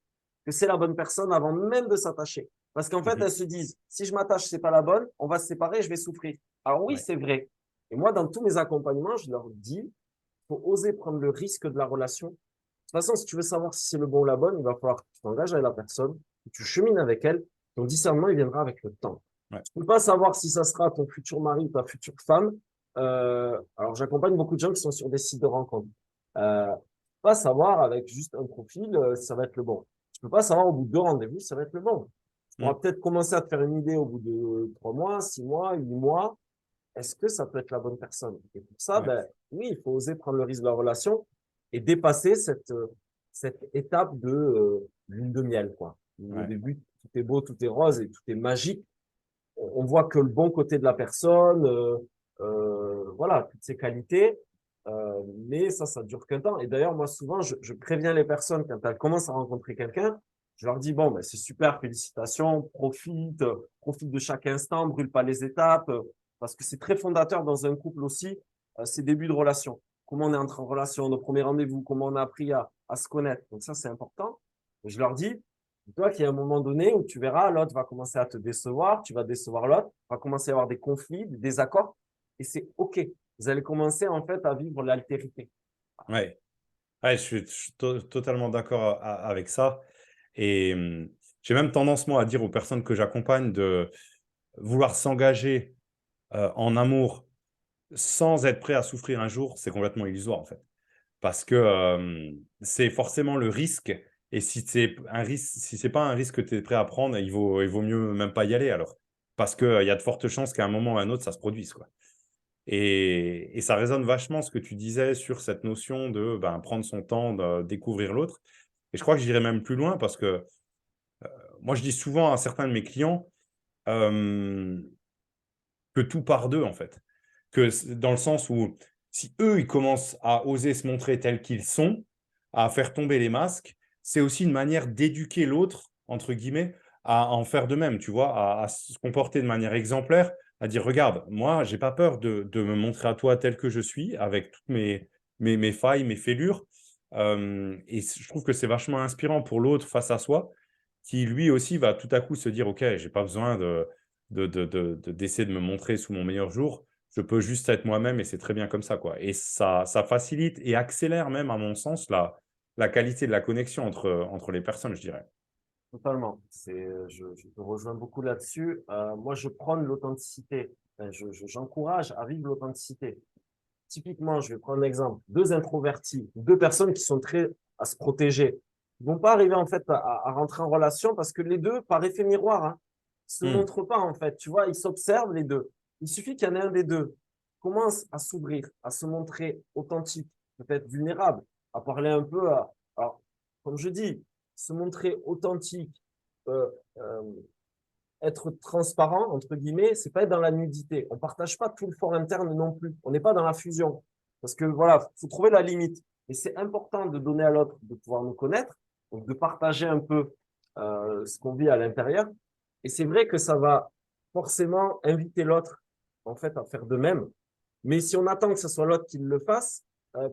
que c'est la bonne personne avant même de s'attacher. Parce qu'en fait, Mhm. elles se disent, si je m'attache, c'est pas la bonne, on va se séparer, je vais souffrir. Alors oui, Ouais. c'est vrai. Et moi, dans tous mes accompagnements, je leur dis, il faut oser prendre le risque de la relation. De toute façon, si tu veux savoir si c'est le bon ou la bonne, il va falloir que tu t'engages avec la personne, que tu chemines avec elle. Ton discernement, il viendra avec le temps. Ouais. Tu ne peux pas savoir si ça sera ton futur mari ou ta future femme. Alors, j'accompagne beaucoup de gens qui sont sur des sites de rencontres. Pas savoir avec juste un profil, si ça va être le bon. Tu peux pas savoir au bout de 2 rendez-vous si ça va être le bon. Tu pourras Mm. peut-être commencer à te faire une idée au bout de 3 mois, 6 mois, 8 mois. Est-ce que ça peut être la bonne personne? Et pour ça, Ouais. ben, oui, il faut oser prendre le risque de la relation et dépasser cette étape de lune de miel, quoi. Au Ouais. début, tout est beau, tout est rose et tout est magique. On voit que le bon côté de la personne, voilà, toutes ses qualités. Mais ça dure qu'un temps. Et d'ailleurs, moi, souvent, je préviens les personnes quand elles commencent à rencontrer quelqu'un. Je leur dis, bon, ben, c'est super, félicitations, profite de chaque instant, brûle pas les étapes, parce que c'est très fondateur dans un couple aussi, ces débuts de relation. Comment on est entré en relation, nos premiers rendez-vous, comment on a appris à se connaître. Donc ça, c'est important. Et je leur dis, toi, qu'il y a un moment donné où tu verras, l'autre va commencer à te décevoir, tu vas décevoir l'autre, va commencer à avoir des conflits, des désaccords, et c'est OK. Vous allez commencer en fait à vivre l'altérité. Ouais. Ouais, je suis totalement d'accord avec ça. Et j'ai même tendance, moi, à dire aux personnes que j'accompagne de vouloir s'engager en amour sans être prêt à souffrir un jour, c'est complètement illusoire, en fait. Parce que c'est forcément le risque. Et si c'est un risque, si c'est pas un risque que tu es prêt à prendre, il vaut mieux même pas y aller alors. Parce qu'il y a de fortes chances qu'à un moment ou à un autre, ça se produise, quoi. Et ça résonne vachement ce que tu disais sur cette notion de ben, prendre son temps, de découvrir l'autre. Et je crois que j'irais même plus loin parce que moi, je dis souvent à certains de mes clients euh, que tout part d'eux, en fait. Dans le sens où si eux, ils commencent à oser se montrer tels qu'ils sont, à faire tomber les masques, c'est aussi une manière d'éduquer l'autre, entre guillemets, à en faire de même, tu vois, à se comporter de manière exemplaire, à dire, regarde, moi, j'ai pas peur de me montrer à toi tel que je suis, avec toutes mes failles, mes fêlures. Et je trouve que c'est vachement inspirant pour l'autre face à soi, qui lui aussi va tout à coup se dire, OK, j'ai pas besoin d'essayer de me montrer sous mon meilleur jour. Je peux juste être moi-même et c'est très bien comme ça, quoi. Et ça facilite et accélère même, à mon sens, la qualité de la connexion entre les personnes, je dirais. Totalement. Je te rejoins beaucoup là-dessus. Moi, je prône l'authenticité. Enfin, j'encourage à vivre l'authenticité. Typiquement, je vais prendre un exemple. Deux introvertis, deux personnes qui sont très à se protéger. Ils vont pas arriver en fait à rentrer en relation parce que les deux, par effet miroir, hein, se Hmm. montrent pas en fait. Tu vois, ils s'observent les deux. Il suffit qu'il y en ait un des deux commence à s'ouvrir, à se montrer authentique, peut-être vulnérable, à parler un peu alors, comme je dis, se montrer authentique, euh, euh, être transparent, entre guillemets, c'est pas être dans la nudité. On partage pas tout le fort interne non plus. On n'est pas dans la fusion. Parce que voilà, faut trouver la limite. Et c'est important de donner à l'autre de pouvoir nous connaître, donc de partager un peu ce qu'on vit à l'intérieur. Et c'est vrai que ça va forcément inviter l'autre, en fait, à faire de même. Mais si on attend que ce soit l'autre qui le fasse,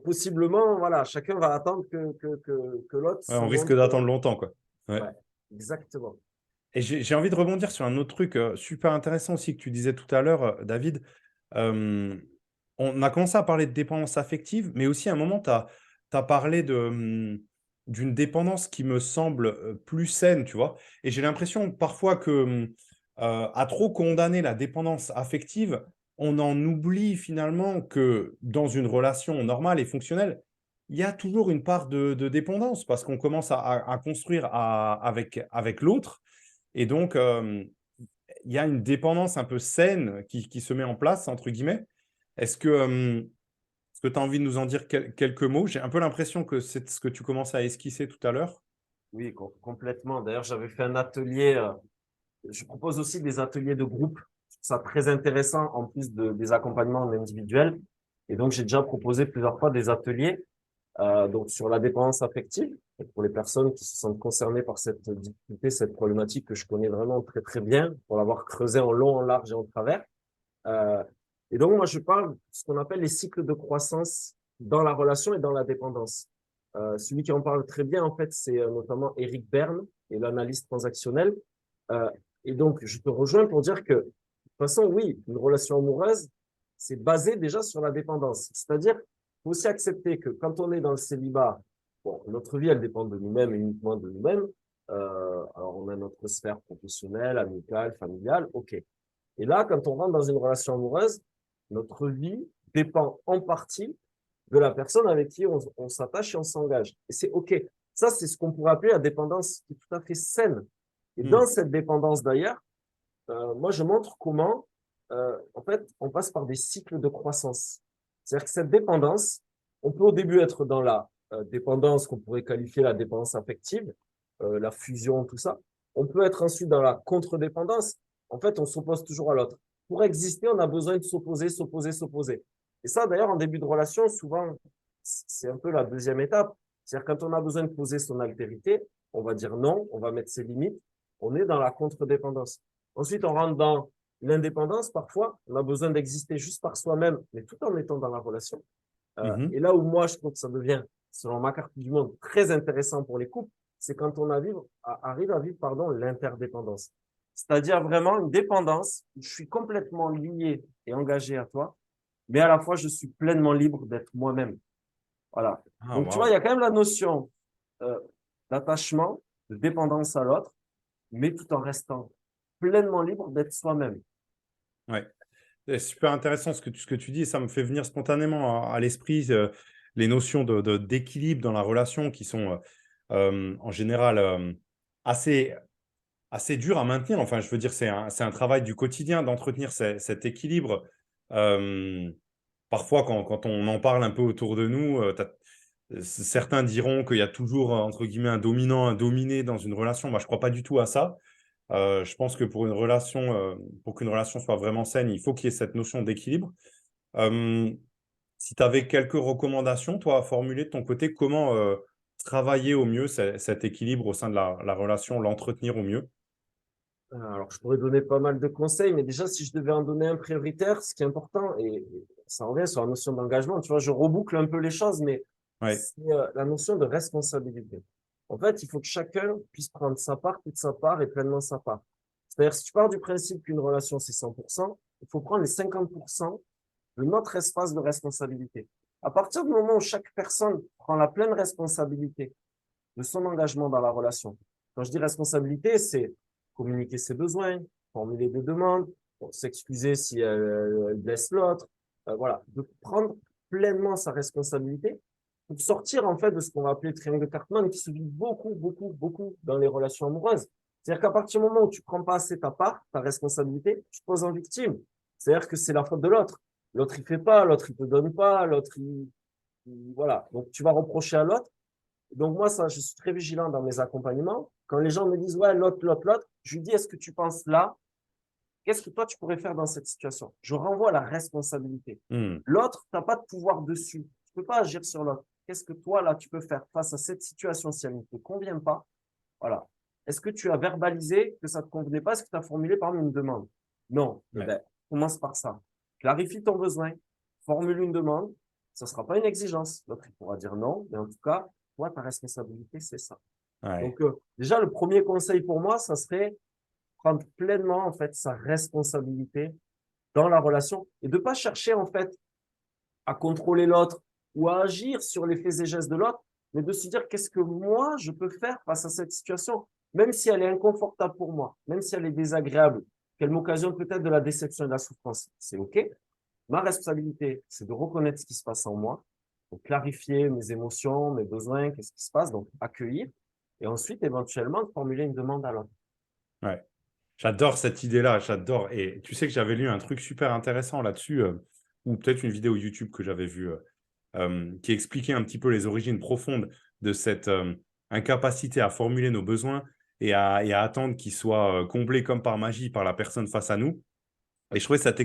possiblement, voilà, chacun va attendre que l'autre Ouais, se on risque montre. d'attendre longtemps, quoi. Ouais. Ouais, exactement. Et j'ai envie de rebondir sur un autre truc super intéressant aussi que tu disais tout à l'heure, David. Euh, on a commencé à parler de dépendance affective, mais aussi à un moment, tu as parlé d'une dépendance qui me semble plus saine, tu vois. Et j'ai l'impression parfois que à trop condamner la dépendance affective, on en oublie finalement que dans une relation normale et fonctionnelle, il y a toujours une part de dépendance parce qu'on commence à construire avec l'autre. Et donc, il y a une dépendance un peu saine qui se met en place, entre guillemets. Est-ce que tu as envie de nous en dire quelques mots? J'ai un peu l'impression que c'est ce que tu commences à esquisser tout à l'heure. Oui, complètement. D'ailleurs, j'avais fait un atelier. Je propose aussi des ateliers de groupe. Je trouve ça très intéressant en plus des accompagnements individuels. Et donc, j'ai déjà proposé plusieurs fois des ateliers donc sur la dépendance affective pour les personnes qui se sentent concernées par cette difficulté, cette problématique que je connais vraiment très, très bien pour l'avoir creusé en long, en large et en travers. Euh, et donc, moi, je parle de ce qu'on appelle les cycles de croissance dans la relation et dans la dépendance. Celui qui en parle très bien, en fait, c'est notamment Eric Berne et l'analyse transactionnelle. Euh, et donc, je te rejoins pour dire que, de toute façon, oui, une relation amoureuse, c'est basé déjà sur la dépendance. C'est-à-dire, il faut aussi accepter que quand on est dans le célibat, bon, notre vie, elle dépend de nous-mêmes et uniquement de nous-mêmes. Alors, on a notre sphère professionnelle, amicale, familiale, ok. Et là, quand on rentre dans une relation amoureuse, notre vie dépend en partie de la personne avec qui on s'attache et on s'engage. Et c'est OK. Ça, c'est ce qu'on pourrait appeler la dépendance qui est tout à fait saine. Et Hmm. dans cette dépendance, d'ailleurs, moi, je montre comment, en fait, on passe par des cycles de croissance. C'est-à-dire que cette dépendance, on peut au début être dans la dépendance qu'on pourrait qualifier la dépendance affective, la fusion, tout ça. On peut être ensuite dans la contre-dépendance. En fait, on s'oppose toujours à l'autre. Pour exister, on a besoin de s'opposer, s'opposer, s'opposer. Et ça, d'ailleurs, en début de relation, souvent, c'est un peu la deuxième étape. C'est-à-dire quand on a besoin de poser son altérité, on va dire non, on va mettre ses limites. On est dans la contre-dépendance. Ensuite, on rentre dans l'indépendance. Parfois, on a besoin d'exister juste par soi-même, mais tout en étant dans la relation. Et Mhm. là où moi, je trouve que ça devient, selon ma carte du monde, très intéressant pour les couples, c'est quand on arrive à vivre pardon, l'interdépendance. C'est-à-dire vraiment une dépendance où je suis complètement lié et engagé à toi, mais à la fois, je suis pleinement libre d'être moi-même. Voilà. Ah, Donc, tu vois, il y waouh. a quand même la notion euh, d'attachement, de dépendance à l'autre, mais tout en restant pleinement libre d'être soi-même. Ouais. C'est super intéressant ce que tu dis. Ça me fait venir spontanément à l'esprit les notions d'équilibre dans la relation qui sont en général assez, assez dures à maintenir. Enfin, je veux dire, c'est un travail du quotidien d'entretenir cet équilibre. Euh, Parfois, quand on en parle un peu autour de nous, certains diront qu'il y a toujours, entre guillemets, un dominant, un dominé dans une relation. Moi, je ne crois pas du tout à ça. Je pense que pour qu'une relation soit vraiment saine, il faut qu'il y ait cette notion d'équilibre. Euh, Si tu avais quelques recommandations, toi, à formuler de ton côté, comment travailler au mieux cet équilibre au sein de la relation, l'entretenir au mieux? Alors, je pourrais donner pas mal de conseils, mais déjà, si je devais en donner un prioritaire, ce qui est important, et ça revient sur la notion d'engagement, tu vois, je reboucle un peu les choses, mais Ouais. c'est la notion de responsabilité. En fait, il faut que chacun puisse prendre sa part, toute sa part et pleinement sa part. C'est-à-dire, si tu pars du principe qu'une relation, c'est 100%, il faut prendre les 50% de notre espace de responsabilité. À partir du moment où chaque personne prend la pleine responsabilité de son engagement dans la relation. Quand je dis responsabilité, c'est communiquer ses besoins, formuler des demandes, s'excuser si elle blesse l'autre, voilà, de prendre pleinement sa responsabilité pour sortir en fait de ce qu'on va appeler le triangle de Cartman qui se vit beaucoup, beaucoup, beaucoup dans les relations amoureuses. C'est-à-dire qu'à partir du moment où tu ne prends pas assez ta part, ta responsabilité, tu te poses en victime. C'est-à-dire que c'est la faute de l'autre. L'autre, il fait pas, l'autre, il te donne pas, l'autre, voilà. Donc, tu vas reprocher à l'autre. Donc, moi, ça, je suis très vigilant dans mes accompagnements. Quand les gens me disent, ouais, l'autre, je lui dis, est-ce que tu penses là? Qu'est-ce que toi, tu pourrais faire dans cette situation? Je renvoie la responsabilité. Hmm. L'autre, tu n'as pas de pouvoir dessus. Tu ne peux pas agir sur l'autre. Qu'est-ce que toi, là, tu peux faire face à cette situation si elle ne te convient pas? Voilà. Est-ce que tu as verbalisé que ça ne te convenait pas? Est-ce que tu as formulé, par exemple, une demande? Non. Eh Ouais. ben, commence par ça. Clarifie ton besoin. Formule une demande. Ça ne sera pas une exigence. L'autre, il pourra dire non. Mais en tout cas, toi, ta responsabilité, c'est ça. Ouais. Donc, déjà, le premier conseil pour moi, ça serait prendre pleinement, en fait, sa responsabilité dans la relation et de ne pas chercher, en fait, à contrôler l'autre ou à agir sur les faits et gestes de l'autre, mais de se dire qu'est-ce que moi, je peux faire face à cette situation, même si elle est inconfortable pour moi, même si elle est désagréable. qu'elle m'occasionne peut-être de la déception et de la souffrance. C'est OK. Ma responsabilité, c'est de reconnaître ce qui se passe en moi, de clarifier mes émotions, mes besoins, qu'est-ce qui se passe, donc accueillir, et ensuite, éventuellement, de formuler une demande à l'autre. Ouais. J'adore cette idée-là, j'adore. Et tu sais que j'avais lu un truc super intéressant là-dessus, ou peut-être une vidéo YouTube que j'avais vue, qui expliquait un petit peu les origines profondes de cette incapacité à formuler nos besoins et à attendre qu'ils soient comblés comme par magie par la personne face à nous. Et je trouvais cette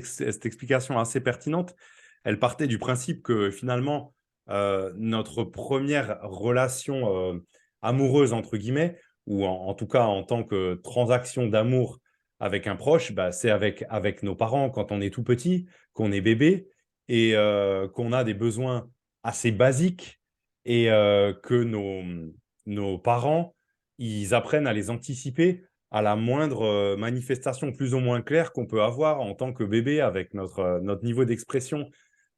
explication assez pertinente. Elle partait du principe que finalement, notre première relation amoureuse, entre guillemets, ou en tout cas en tant que transaction d'amour avec un proche, bah, c'est avec nos parents quand on est tout petit, qu'on est bébé et qu'on a des besoins assez basiques et que nos parents, ils apprennent à les anticiper à la moindre manifestation plus ou moins claire qu'on peut avoir en tant que bébé avec notre niveau d'expression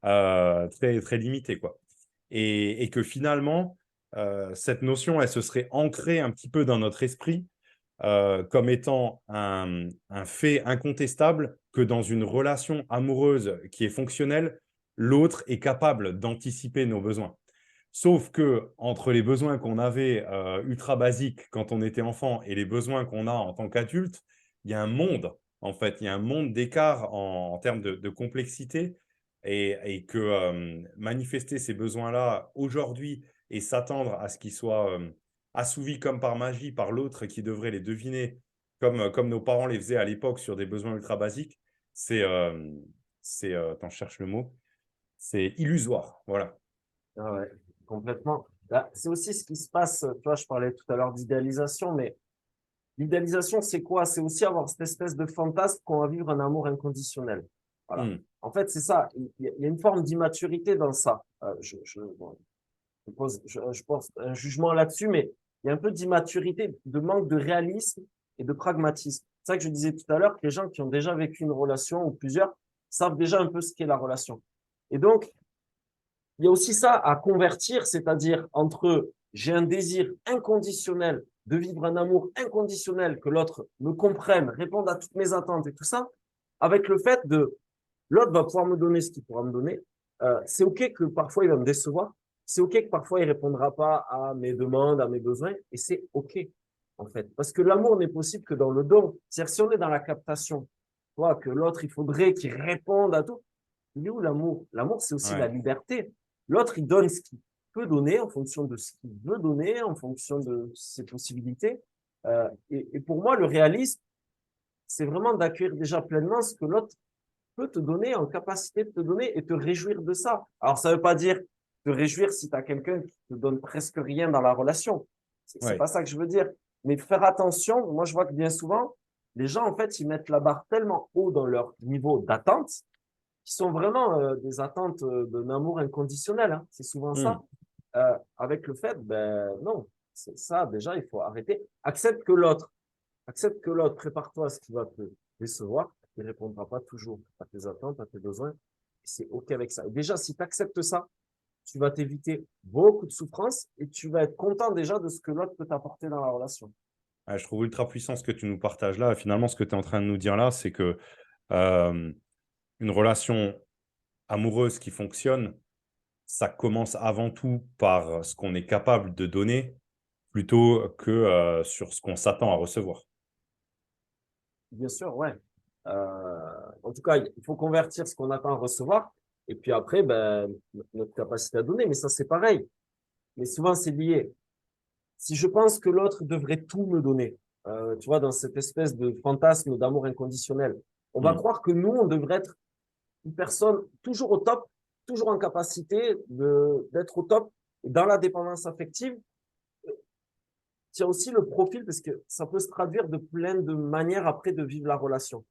très, très limité, quoi. Et que finalement, cette notion, elle se serait ancrée un petit peu dans notre esprit comme étant un fait incontestable que dans une relation amoureuse qui est fonctionnelle, l'autre est capable d'anticiper nos besoins. Sauf que entre les besoins qu'on avait ultra basiques quand on était enfant et les besoins qu'on a en tant qu'adulte, il y a un monde, en fait, il y a un monde d'écart en termes de complexité et que manifester ces besoins-là aujourd'hui et s'attendre à ce qu'ils soient assouvis comme par magie par l'autre qui devrait les deviner comme nos parents les faisaient à l'époque sur des besoins ultra basiques, c'est, attends, je cherche le mot, c'est illusoire, voilà. Ah ouais, complètement. Là, c'est aussi ce qui se passe, tu vois, je parlais tout à l'heure d'idéalisation, mais l'idéalisation, c'est quoi? C'est aussi avoir cette espèce de fantasme qu'on va vivre un amour inconditionnel. Voilà. Hmm. En fait, c'est ça. Il y a une forme d'immaturité dans ça. Bon, je pense un jugement là-dessus, mais il y a un peu d'immaturité, de manque de réalisme et de pragmatisme. C'est ça que je disais tout à l'heure, que les gens qui ont déjà vécu une relation ou plusieurs savent déjà un peu ce qu'est la relation. Et donc, il y a aussi ça à convertir, c'est-à-dire entre j'ai un désir inconditionnel de vivre un amour inconditionnel, que l'autre me comprenne, réponde à toutes mes attentes et tout ça, avec le fait de l'autre va pouvoir me donner ce qu'il pourra me donner. C'est OK que parfois il va me décevoir. C'est OK que parfois il ne répondra pas à mes demandes, à mes besoins. Et c'est OK, en fait. Parce que l'amour n'est possible que dans le don. C'est-à-dire, si on est dans la captation, toi, que l'autre, il faudrait qu'il réponde à tout. Il est où l'amour? L'amour, c'est aussi la Ouais. liberté. L'autre, il donne ce qu'il peut donner en fonction de ce qu'il veut donner, en fonction de ses possibilités. Et pour moi, le réalisme, c'est vraiment d'accueillir déjà pleinement ce que l'autre peut te donner, en capacité de te donner et te réjouir de ça. Alors, ça ne veut pas dire te réjouir si tu as quelqu'un qui te donne presque rien dans la relation. C'est Ouais. pas ça que je veux dire. Mais faire attention, moi, je vois que bien souvent, les gens, en fait, ils mettent la barre tellement haut dans leur niveau d'attente qui sont vraiment des attentes d'un amour inconditionnel. Hein. C'est souvent ça. Hmm. Avec le fait, ben non, c'est ça, déjà, il faut arrêter. Accepte que l'autre, prépare-toi à ce qui va te décevoir. Il ne répondra pas toujours à tes attentes, à tes besoins. C'est OK avec ça. Et déjà, si tu acceptes ça, tu vas t'éviter beaucoup de souffrance et tu vas être content déjà de ce que l'autre peut t'apporter dans la relation. Ouais, je trouve ultra puissant ce que tu nous partages là. Finalement, ce que tu es en train de nous dire là, c'est que euh, une relation amoureuse qui fonctionne, ça commence avant tout par ce qu'on est capable de donner plutôt que sur ce qu'on s'attend à recevoir. Bien sûr, ouais. En tout cas, il faut convertir ce qu'on attend à recevoir. Et puis après, ben, notre capacité à donner. Mais ça, c'est pareil. Mais souvent, c'est lié. Si je pense que l'autre devrait tout me donner, tu vois, dans cette espèce de fantasme d'amour inconditionnel, on va Hmm. croire que nous, on devrait être une personne toujours au top, toujours en capacité d'être au top. Et dans la dépendance affective, il y a aussi le profil, parce que ça peut se traduire de plein de manières après de vivre la relation.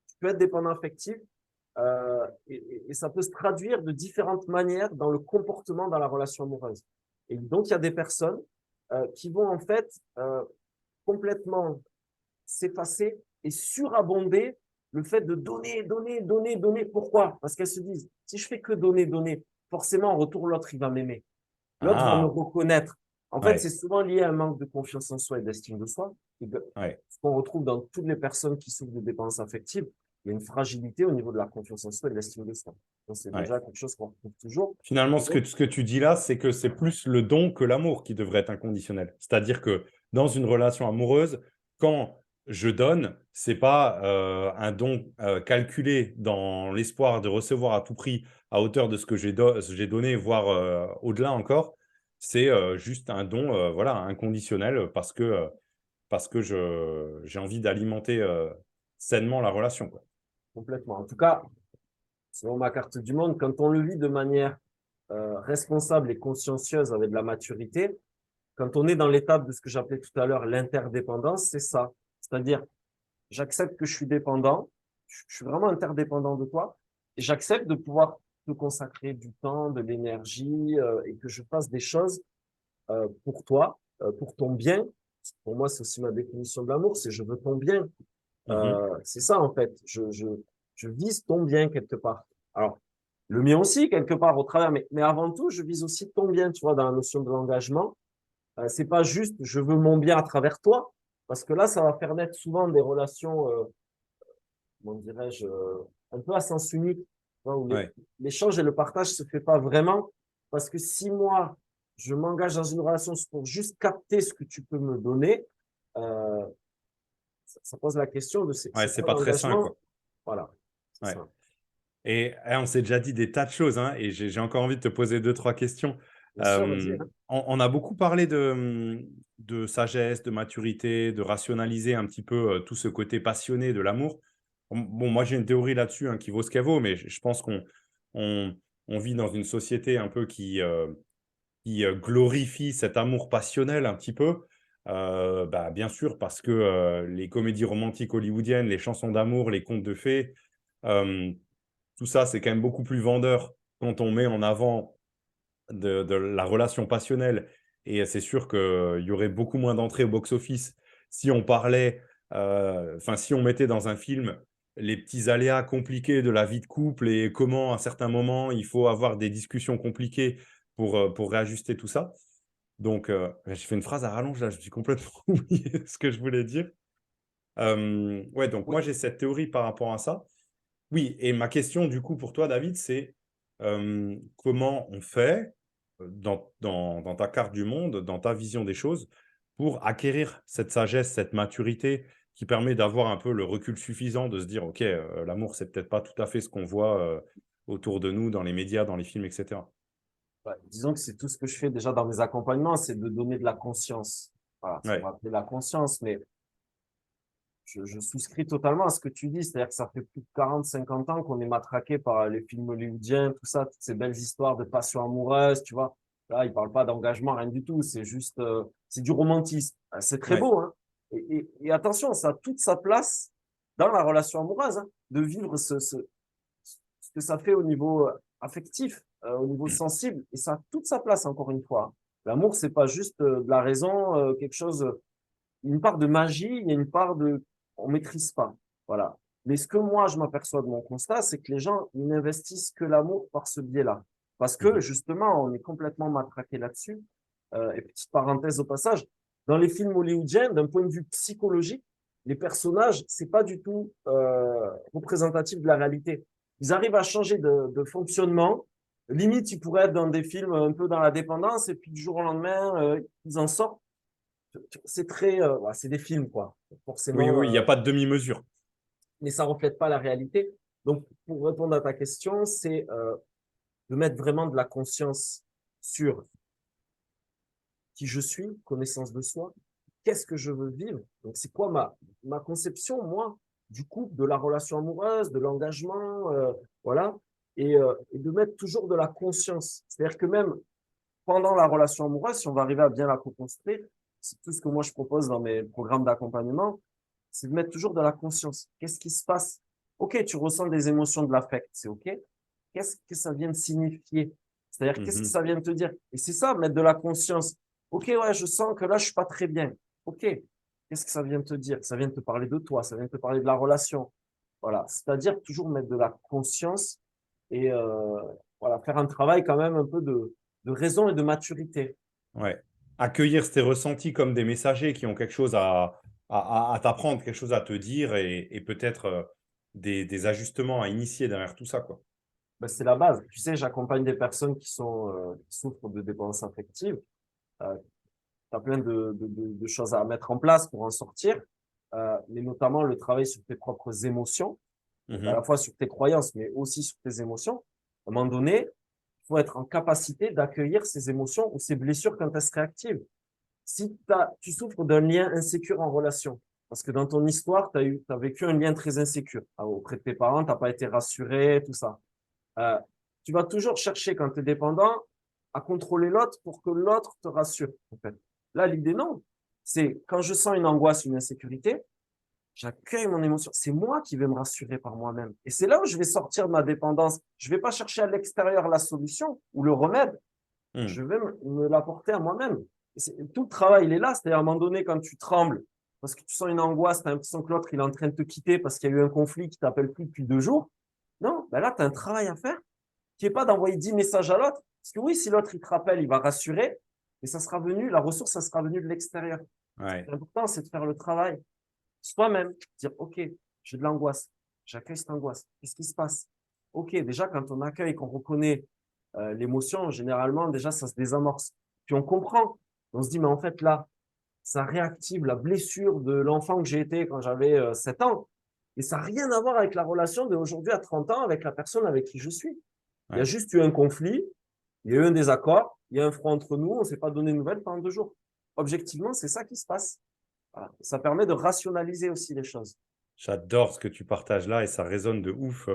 Tu peux être dépendant affectif et ça peut se traduire de différentes manières dans le comportement dans la relation amoureuse. Et donc, il y a des personnes qui vont en fait complètement s'effacer et surabonder le fait de donner, donner, donner, donner. Pourquoi? Parce qu'elles se disent, si je fais que donner, donner, forcément, en retour, l'autre, il va m'aimer. L'autre va me Ah, reconnaître. En fait, c'est ouais. souvent lié à un manque de confiance en soi et d'estime de soi. Ouais, Ce qu'on retrouve dans toutes les personnes qui souffrent de dépendance affective, il y a une fragilité au niveau de la confiance en soi et de l'estime de soi. Donc, c'est ouais. déjà quelque chose qu'on retrouve toujours. Finalement, Et donc, ce que tu dis là, c'est que c'est plus le don que l'amour qui devrait être inconditionnel. C'est-à-dire que dans une relation amoureuse, quand je donne, c'est pas un don calculé dans l'espoir de recevoir à tout prix à hauteur de ce que j'ai donné, voire au-delà encore. C'est juste un don voilà, inconditionnel parce que j'ai envie d'alimenter sainement la relation, quoi. complètement. En tout cas, selon ma carte du monde, quand on le vit de manière responsable et consciencieuse avec de la maturité, quand on est dans l'étape de ce que j'appelais tout à l'heure l'interdépendance, c'est ça. C'est-à-dire, j'accepte que je suis dépendant, je suis vraiment interdépendant de toi, et j'accepte de pouvoir te consacrer du temps, de l'énergie, et que je fasse des choses pour toi, pour ton bien. Pour moi, c'est aussi ma définition de l'amour, c'est je veux ton bien. Mhm. C'est ça, en fait. Je vise ton bien quelque part. Alors, le mien aussi, quelque part, au travers, mais avant tout, je vise aussi ton bien, tu vois, dans la notion de l'engagement. C'est pas juste je veux mon bien à travers toi, parce que là, ça va faire naître souvent des relations, comment dirais-je, un peu à sens unique, tu vois, où Ouais. l'échange et le partage se fait pas vraiment, parce que si moi, je m'engage dans une relation pour juste capter ce que tu peux me donner, euh, ça pose la question de Ouais, c'est c'est quoi pas très sain, l'engagement? quoi. Voilà, c'est Ouais. ça. Et on s'est déjà dit des tas de choses, hein, et j'ai encore envie de te poser deux, trois questions. Bien sûr, vas-y, hein. On a beaucoup parlé de sagesse, de maturité, de rationaliser un petit peu tout ce côté passionné de l'amour. Bon, moi, j'ai une théorie là-dessus hein, qui vaut ce qu'elle vaut, mais je pense on, on vit dans une société un peu qui glorifie cet amour passionnel un petit peu. Bah, bien sûr, parce que les comédies romantiques hollywoodiennes, les chansons d'amour, les contes de fées, euh, tout ça, c'est quand même beaucoup plus vendeur quand on met en avant de la relation passionnelle. Et c'est sûr qu'il y aurait beaucoup moins d'entrées au box-office si on parlait, enfin, si on mettait dans un film les petits aléas compliqués de la vie de couple et comment, à certains moments, il faut avoir des discussions compliquées pour réajuster tout ça. Donc, j'ai fait une phrase à rallonge, là, je suis complètement oublié ce que je voulais dire. Ouais, donc Oui, moi, j'ai cette théorie par rapport à ça. Oui, et ma question du coup pour toi, David, c'est comment on fait dans ta carte du monde, dans ta vision des choses, pour acquérir cette sagesse, cette maturité qui permet d'avoir un peu le recul suffisant de se dire, OK, l'amour, c'est peut-être pas tout à fait ce qu'on voit autour de nous, dans les médias, dans les films, etc. ouais, disons que c'est tout ce que je fais déjà dans mes accompagnements, c'est de donner de la conscience. Voilà, ce qu'on va Ouais. appeler la conscience, mais je souscris totalement à ce que tu dis, c'est-à-dire que ça fait plus de 40, 50 ans qu'on est matraqué par les films hollywoodiens, tout ça, toutes ces belles histoires de passion amoureuse, tu vois. Là, ils parlent pas d'engagement, rien du tout, c'est juste, c'est du romantisme. C'est très Ouais. beau, hein. Et attention, ça a toute sa place dans la relation amoureuse, hein, de vivre ce que ça fait au niveau affectif, au niveau sensible, et ça a toute sa place, encore une fois. L'amour, c'est pas juste de la raison, quelque chose une part de magie, il y a une part de on maîtrise pas. Voilà. Mais ce que moi je m'aperçois de mon constat, c'est que les gens ils n'investissent que l'amour par ce biais-là, parce que Mhm. justement on est complètement matraqué là-dessus. Et petite parenthèse au passage, dans les films hollywoodiens, d'un point de vue psychologique, les personnages c'est pas du tout représentatif de la réalité. Ils arrivent à changer de fonctionnement. Limite, ils pourraient être dans des films un peu dans la dépendance, et puis du jour au lendemain, ils en sortent c'est très, ouais, c'est des films, quoi. Oui, Forcément, oui, il n'y a pas de demi-mesure. mais ça reflète pas la réalité. Donc, pour répondre à ta question, c'est de mettre vraiment de la conscience sur qui je suis, connaissance de soi, qu'est-ce que je veux vivre. Donc, c'est quoi ma conception, moi, du couple, de la relation amoureuse, de l'engagement, voilà, et de mettre toujours de la conscience. C'est-à-dire que même pendant la relation amoureuse, si on va arriver à bien la co-construire, c'est tout ce que moi je propose dans mes programmes d'accompagnement, c'est de mettre toujours de la conscience. Qu'est-ce qui se passe? Ok, tu ressens des émotions de l'affect, c'est ok. Qu'est-ce que ça vient de signifier? C'est-à-dire, qu'est-ce que Mhm. ça vient de te dire? Et c'est ça, mettre de la conscience. Ok, ouais, je sens que là, je suis pas très bien. Ok, qu'est-ce que ça vient de te dire? Ça vient de te parler de toi, ça vient de te parler de la relation. Voilà, c'est-à-dire toujours mettre de la conscience et voilà, faire un travail quand même un peu de raison et de maturité. Ouais. Accueillir ces ressentis comme des messagers qui ont quelque chose à t'apprendre, quelque chose à te dire et peut-être des ajustements à initier derrière tout ça, quoi. Ben, c'est la base. Tu sais, j'accompagne des personnes qui souffrent de dépendance affective. Euh, tu as plein de choses à mettre en place pour en sortir, mais notamment le travail sur tes propres émotions, donc à la Mhm. fois sur tes croyances, mais aussi sur tes émotions. À un moment donné, il faut être en capacité d'accueillir ces émotions ou ces blessures quand elles se réactivent. Si tu souffres d'un lien insécure en relation, parce que dans ton histoire, t'as vécu un lien très insécure auprès de tes parents, tu n'as pas été rassuré, tout ça. Euh, Tu vas toujours chercher, quand tu es dépendant, à contrôler l'autre pour que l'autre te rassure. En fait. Là, l'idée, non. C'est quand je sens une angoisse, une insécurité, j'accueille mon émotion. C'est moi qui vais me rassurer par moi-même. Et c'est là où je vais sortir de ma dépendance. Je ne vais pas chercher à l'extérieur la solution ou le remède. Je Mhm. vais me l'apporter à moi-même. Tout le travail, il est là. C'est-à-dire, à un moment donné, quand tu trembles, parce que tu sens une angoisse, tu as l'impression que l'autre, il est en train de te quitter parce qu'il y a eu un conflit qui t'appelle plus depuis 2 jours. Non, ben là, tu as un travail à faire qui n'est pas d'envoyer 10 messages à l'autre. Parce que oui, si l'autre, il te rappelle, il va rassurer, mais ça sera venu, la ressource, ça sera venu de l'extérieur. Ouais. L'important, c'est de faire le travail soi-même, dire, OK, j'ai de l'angoisse, j'accueille cette angoisse. Qu'est-ce qui se passe? OK, déjà, quand on accueille, qu'on reconnaît l'émotion, généralement, déjà, ça se désamorce. Puis on comprend. On se dit, mais en fait, là, ça réactive la blessure de l'enfant que j'ai été quand j'avais 7 ans. Et ça n'a rien à voir avec la relation d'aujourd'hui à 30 ans avec la personne avec qui je suis. Il y a Ouais. juste eu un conflit, il y a eu un désaccord, il y a un froid entre nous, on ne s'est pas donné de nouvelles pendant 2 jours. Objectivement, c'est ça qui se passe. Voilà. Ça permet de rationaliser aussi les choses. J'adore ce que tu partages là et ça résonne de ouf.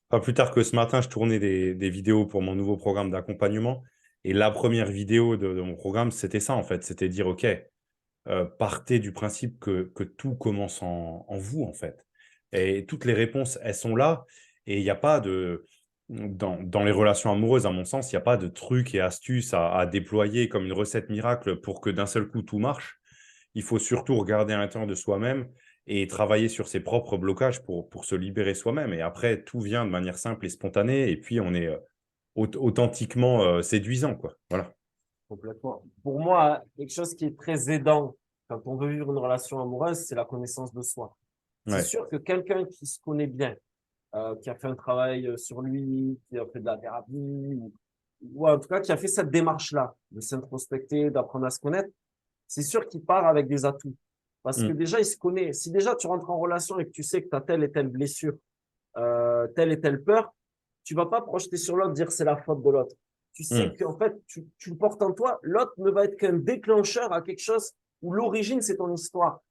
Pas plus tard que ce matin, je tournais des vidéos pour mon nouveau programme d'accompagnement. Et la première vidéo de mon programme, c'était ça en fait. C'était dire, OK, partez du principe que tout commence en vous en fait. Et toutes les réponses, elles sont là. Et il n'y a pas de... Dans les relations amoureuses, à mon sens, il n'y a pas de trucs et astuces à déployer comme une recette miracle pour que d'un seul coup tout marche. Il faut surtout regarder à l'intérieur de soi-même et travailler sur ses propres blocages pour se libérer soi-même. Et après, tout vient de manière simple et spontanée. Et puis, on est authentiquement séduisant, quoi. Voilà. Complètement. Pour moi, quelque chose qui est très aidant quand on veut vivre une relation amoureuse, c'est la connaissance de soi. C'est Ouais. sûr que quelqu'un qui se connaît bien, qui a fait un travail sur lui, qui a fait de la thérapie, ou en tout cas qui a fait cette démarche-là, de s'introspecter, d'apprendre à se connaître, c'est sûr qu'il part avec des atouts. Parce que Mm, déjà, il se connaît. Si déjà tu rentres en relation et que tu sais que tu as telle et telle blessure, telle et telle peur, tu vas pas projeter sur l'autre, dire c'est la faute de l'autre. Tu sais mm, qu'en fait, tu le portes en toi, l'autre ne va être qu'un déclencheur à quelque chose où l'origine, c'est ton histoire.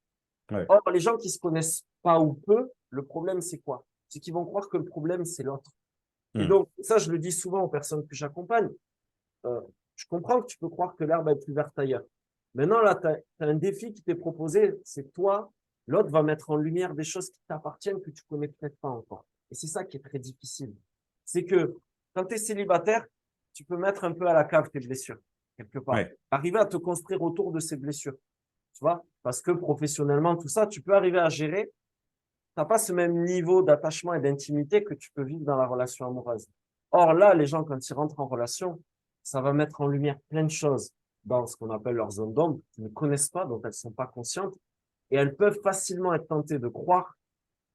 ouais. Or, les gens qui se connaissent pas ou peu, le problème, c'est quoi? C'est qu'ils vont croire que le problème, c'est l'autre. Et Mm, donc, ça, je le dis souvent aux personnes que j'accompagne. Euh, je comprends que tu peux croire que l'herbe est plus verte ailleurs. Maintenant, là, tu as un défi qui t'est proposé, c'est toi, l'autre va mettre en lumière des choses qui t'appartiennent que tu connais peut-être pas encore. Et c'est ça qui est très difficile. C'est que quand tu es célibataire, tu peux mettre un peu à la cave tes blessures, quelque part. ouais. Arriver à te construire autour de ces blessures, tu vois, parce que professionnellement, tout ça, tu peux arriver à gérer. Tu n'as pas ce même niveau d'attachement et d'intimité que tu peux vivre dans la relation amoureuse. Or, là, les gens, quand ils rentrent en relation, ça va mettre en lumière plein de choses dans ce qu'on appelle leur zone d'ombre, qu'ils ne connaissent pas, dont elles ne sont pas conscientes. Et elles peuvent facilement être tentées de croire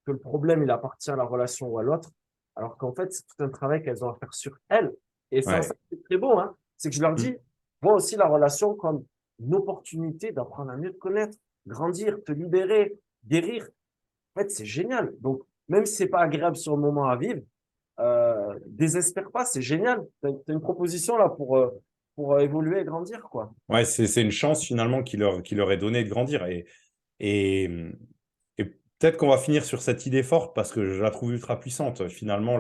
que le problème, il appartient à la relation ou à l'autre, alors qu'en fait, c'est tout un travail qu'elles ont à faire sur elles. Et c'est en ça Ouais. que c'est très beau, hein, c'est que je leur Mm. dis, vois aussi la relation comme une opportunité d'apprendre à mieux te connaître, grandir, te libérer, guérir. En fait, c'est génial. Donc, même si c'est pas agréable sur le moment à vivre, désespère pas, c'est génial. Tu as une proposition là pour évoluer et grandir, quoi. Ouais, c'est une chance finalement qui leur est donnée de grandir. Et, et peut-être qu'on va finir sur cette idée forte parce que je la trouve ultra puissante. Finalement,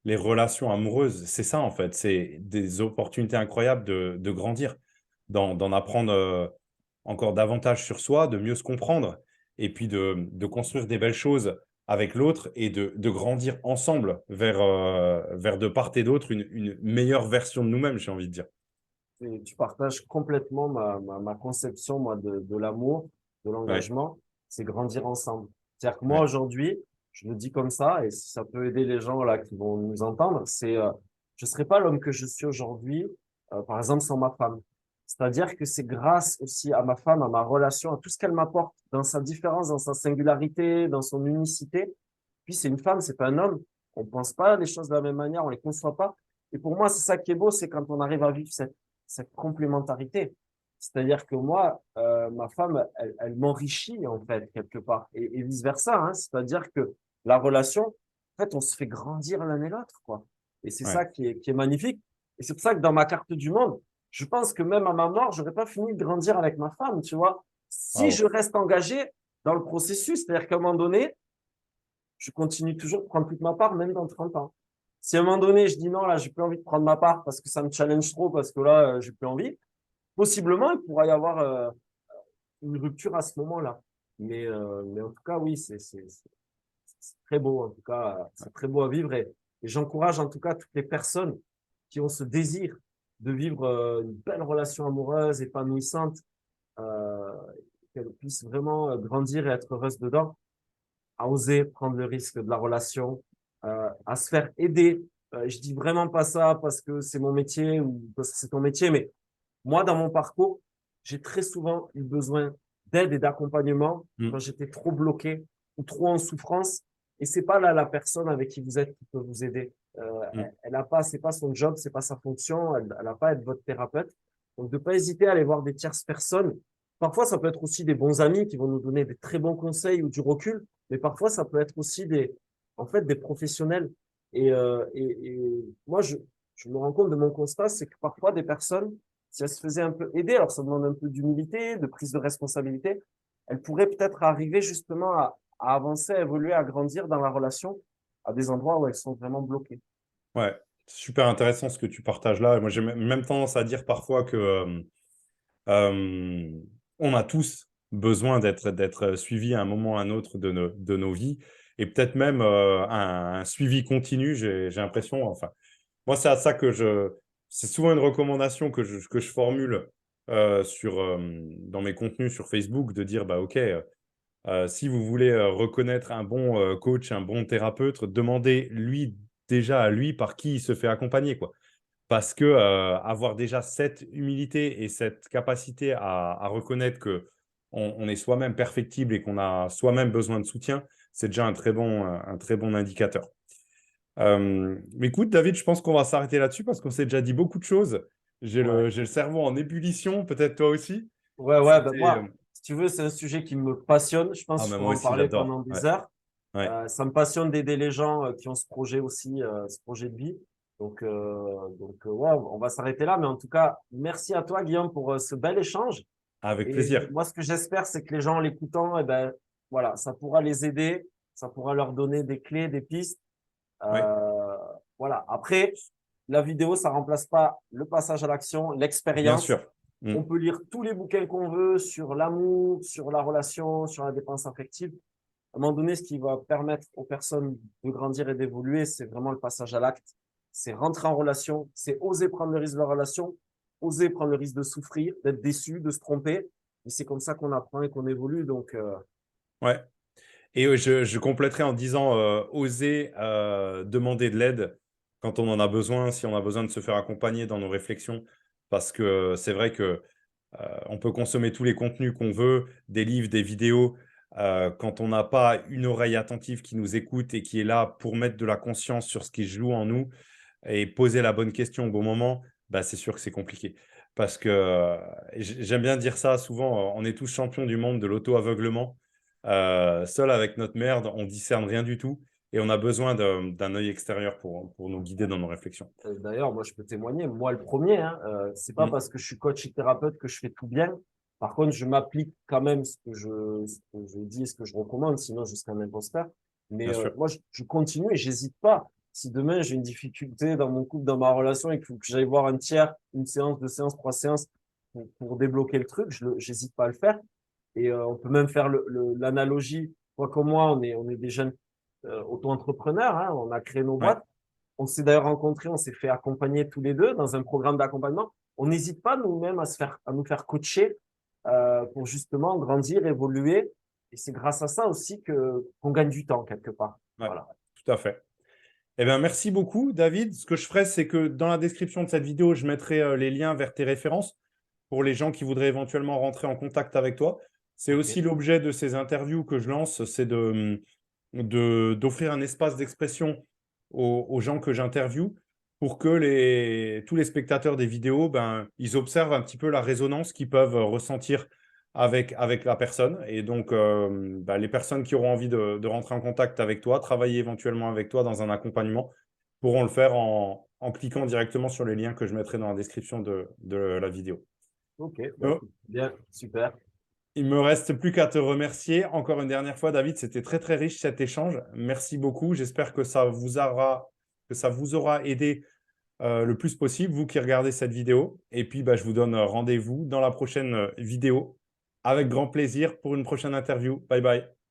les relations amoureuses, c'est ça en fait. C'est des opportunités incroyables de grandir, d'en apprendre encore davantage sur soi, de mieux se comprendre et puis de construire des belles choses avec l'autre et de grandir ensemble vers de part et d'autre une meilleure version de nous-mêmes, j'ai envie de dire. Et tu partages complètement ma conception, moi, de l'amour, de Ouais, l'engagement, c'est grandir ensemble. C'est-à-dire que moi, ouais, aujourd'hui, je le dis comme ça, et si ça peut aider les gens là qui vont nous entendre, je serais pas l'homme que je suis aujourd'hui, par exemple, sans ma femme. C'est-à-dire que c'est grâce aussi à ma femme, à ma relation, à tout ce qu'elle m'apporte dans sa différence, dans sa singularité, dans son unicité. Puis c'est une femme, c'est pas un homme. On pense pas les choses de la même manière, on les conçoit pas. Et pour moi, c'est ça qui est beau, c'est quand on arrive à vivre cette complémentarité. C'est-à-dire que moi, ma femme, elle m'enrichit en fait quelque part, et vice versa. Hein. C'est-à-dire que la relation, en fait, on se fait grandir l'un et l'autre, quoi. Et c'est Ouais. ça qui est magnifique. Et c'est pour ça que dans ma carte du monde, je pense que même à ma mort, j'aurais pas fini de grandir avec ma femme, tu vois. Si Bravo. je reste engagé dans le processus, c'est-à-dire qu'à un moment donné, je continue toujours de prendre toute ma part, même dans 30 ans. Si à un moment donné, je dis non, là, j'ai plus envie de prendre ma part parce que ça me challenge trop, parce que là, j'ai plus envie, possiblement, il pourra y avoir une rupture à ce moment-là. Mais en tout cas, oui, c'est très beau. En tout cas, c'est très beau à vivre. Et j'encourage en tout cas toutes les personnes qui ont ce désir de vivre une belle relation amoureuse, épanouissante, euh, qu'elles puissent vraiment grandir et être heureuses dedans, à oser prendre le risque de la relation, à se faire aider. Je dis vraiment pas ça parce que c'est mon métier ou parce que c'est ton métier, mais moi, dans mon parcours, j'ai très souvent eu besoin d'aide et d'accompagnement quand Mm. j'étais trop bloqué ou trop en souffrance. Et c'est pas là la personne avec qui vous êtes qui peut vous aider. Mm. Elle a pas, c'est pas son job, c'est pas sa fonction. Elle a pas à être votre thérapeute. Donc, de pas hésiter à aller voir des tierces personnes. Parfois, ça peut être aussi des bons amis qui vont nous donner des très bons conseils ou du recul, mais parfois, ça peut être aussi en fait, des professionnels. Et moi, je me rends compte de mon constat, c'est que parfois, des personnes, si elles se faisaient un peu aider, alors ça demande un peu d'humilité, de prise de responsabilité, elles pourraient peut-être arriver justement à avancer, à évoluer, à grandir dans la relation à des endroits où elles sont vraiment bloquées. Ouais, super intéressant ce que tu partages là. Moi, j'ai même tendance à dire parfois que euh, on a tous besoin d'être suivis à un moment ou à un autre de nos vies et peut-être même un suivi continu, j'ai l'impression. Enfin, moi, c'est à ça que c'est souvent une recommandation que je formule dans mes contenus sur Facebook de dire, bah, OK, si vous voulez reconnaître un bon coach, un bon thérapeute, demandez lui déjà à lui par qui il se fait accompagner, quoi. Parce que avoir déjà cette humilité et cette capacité à reconnaître que on est soi-même perfectible et qu'on a soi-même besoin de soutien, c'est déjà un très bon indicateur. Mais écoute, David, je pense qu'on va s'arrêter là-dessus parce qu'on s'est déjà dit beaucoup de choses. Ouais. J'ai le cerveau en ébullition, peut-être toi aussi. Ouais, ben C'était moi, si tu veux, c'est un sujet qui me passionne. Je pense ah, que je mais pourrais moi en aussi, parler j'adore. pendant Ouais, des heures. ouais. Ça me passionne d'aider les gens qui ont ce projet aussi, ce projet de vie. Donc ouais, on va s'arrêter là. Mais en tout cas, merci à toi, Guillaume, pour ce bel échange. Avec Et plaisir. moi, ce que j'espère, c'est que les gens, en l'écoutant, eh ben, voilà, ça pourra les aider, ça pourra leur donner des clés, des pistes. Oui, Euh, voilà. Après, la vidéo, ça remplace pas le passage à l'action, bien l'expérience. sûr. Mm. On peut lire tous les bouquins qu'on veut sur l'amour, sur la relation, sur la dépense affective. À un moment donné, ce qui va permettre aux personnes de grandir et d'évoluer, c'est vraiment le passage à l'acte. C'est rentrer en relation, c'est oser prendre le risque de la relation, oser prendre le risque de souffrir, d'être déçu, de se tromper. Et c'est comme ça qu'on apprend et qu'on évolue. Donc, Ouais. Et je compléterai en disant oser demander de l'aide quand on en a besoin, si on a besoin de se faire accompagner dans nos réflexions. Parce que c'est vrai que on peut consommer tous les contenus qu'on veut, des livres, des vidéos. Quand on n'a pas une oreille attentive qui nous écoute et qui est là pour mettre de la conscience sur ce qui se joue en nous et poser la bonne question au bon moment, bah, c'est sûr que c'est compliqué. Parce que j'aime bien dire ça souvent, on est tous champions du monde de l'auto-aveuglement. Seul avec notre merde, on discerne rien du tout et on a besoin d'un œil extérieur pour nous guider dans nos réflexions. d'ailleurs, moi, je peux témoigner, moi le premier, hein, c'est pas Mm, parce que je suis coach et thérapeute que je fais tout bien. Par contre, je m'applique quand même ce que je dis et ce que je recommande, sinon je serais un imposteur. Mais bien sûr. moi, je continue et j'hésite pas. Si demain j'ai une difficulté dans mon couple, dans ma relation et qu'il faut que j'aille voir un tiers, une séance, deux séances, trois séances pour débloquer le truc, j'hésite pas à le faire. Et on peut même faire l'analogie. Toi comme moi, on est des jeunes auto-entrepreneurs, hein, on a créé nos Ouais, boîtes. On s'est d'ailleurs rencontrés, on s'est fait accompagner tous les deux dans un programme d'accompagnement. On n'hésite pas nous-mêmes à nous faire coacher pour justement grandir, évoluer. Et c'est grâce à ça aussi que qu'on gagne du temps quelque part. ouais, Voilà. tout à fait. Eh bien, merci beaucoup, David. Ce que je ferai, c'est que dans la description de cette vidéo, je mettrai les liens vers tes références pour les gens qui voudraient éventuellement rentrer en contact avec toi. C'est Ok. aussi l'objet de ces interviews que je lance, c'est d'offrir un espace d'expression aux gens que j'interviewe pour que tous les spectateurs des vidéos, ben, ils observent un petit peu la résonance qu'ils peuvent ressentir avec la personne. Et donc, ben, les personnes qui auront envie de rentrer en contact avec toi, travailler éventuellement avec toi dans un accompagnement, pourront le faire en cliquant directement sur les liens que je mettrai dans la description de la vidéo. Ok, bah, Euh, écoute, bien, super. Il me reste plus qu'à te remercier encore une dernière fois, David. C'était très, très riche cet échange. Merci beaucoup. J'espère que ça vous aura aidé le plus possible, vous qui regardez cette vidéo. Et puis, bah, je vous donne rendez-vous dans la prochaine vidéo avec grand plaisir pour une prochaine interview. Bye bye.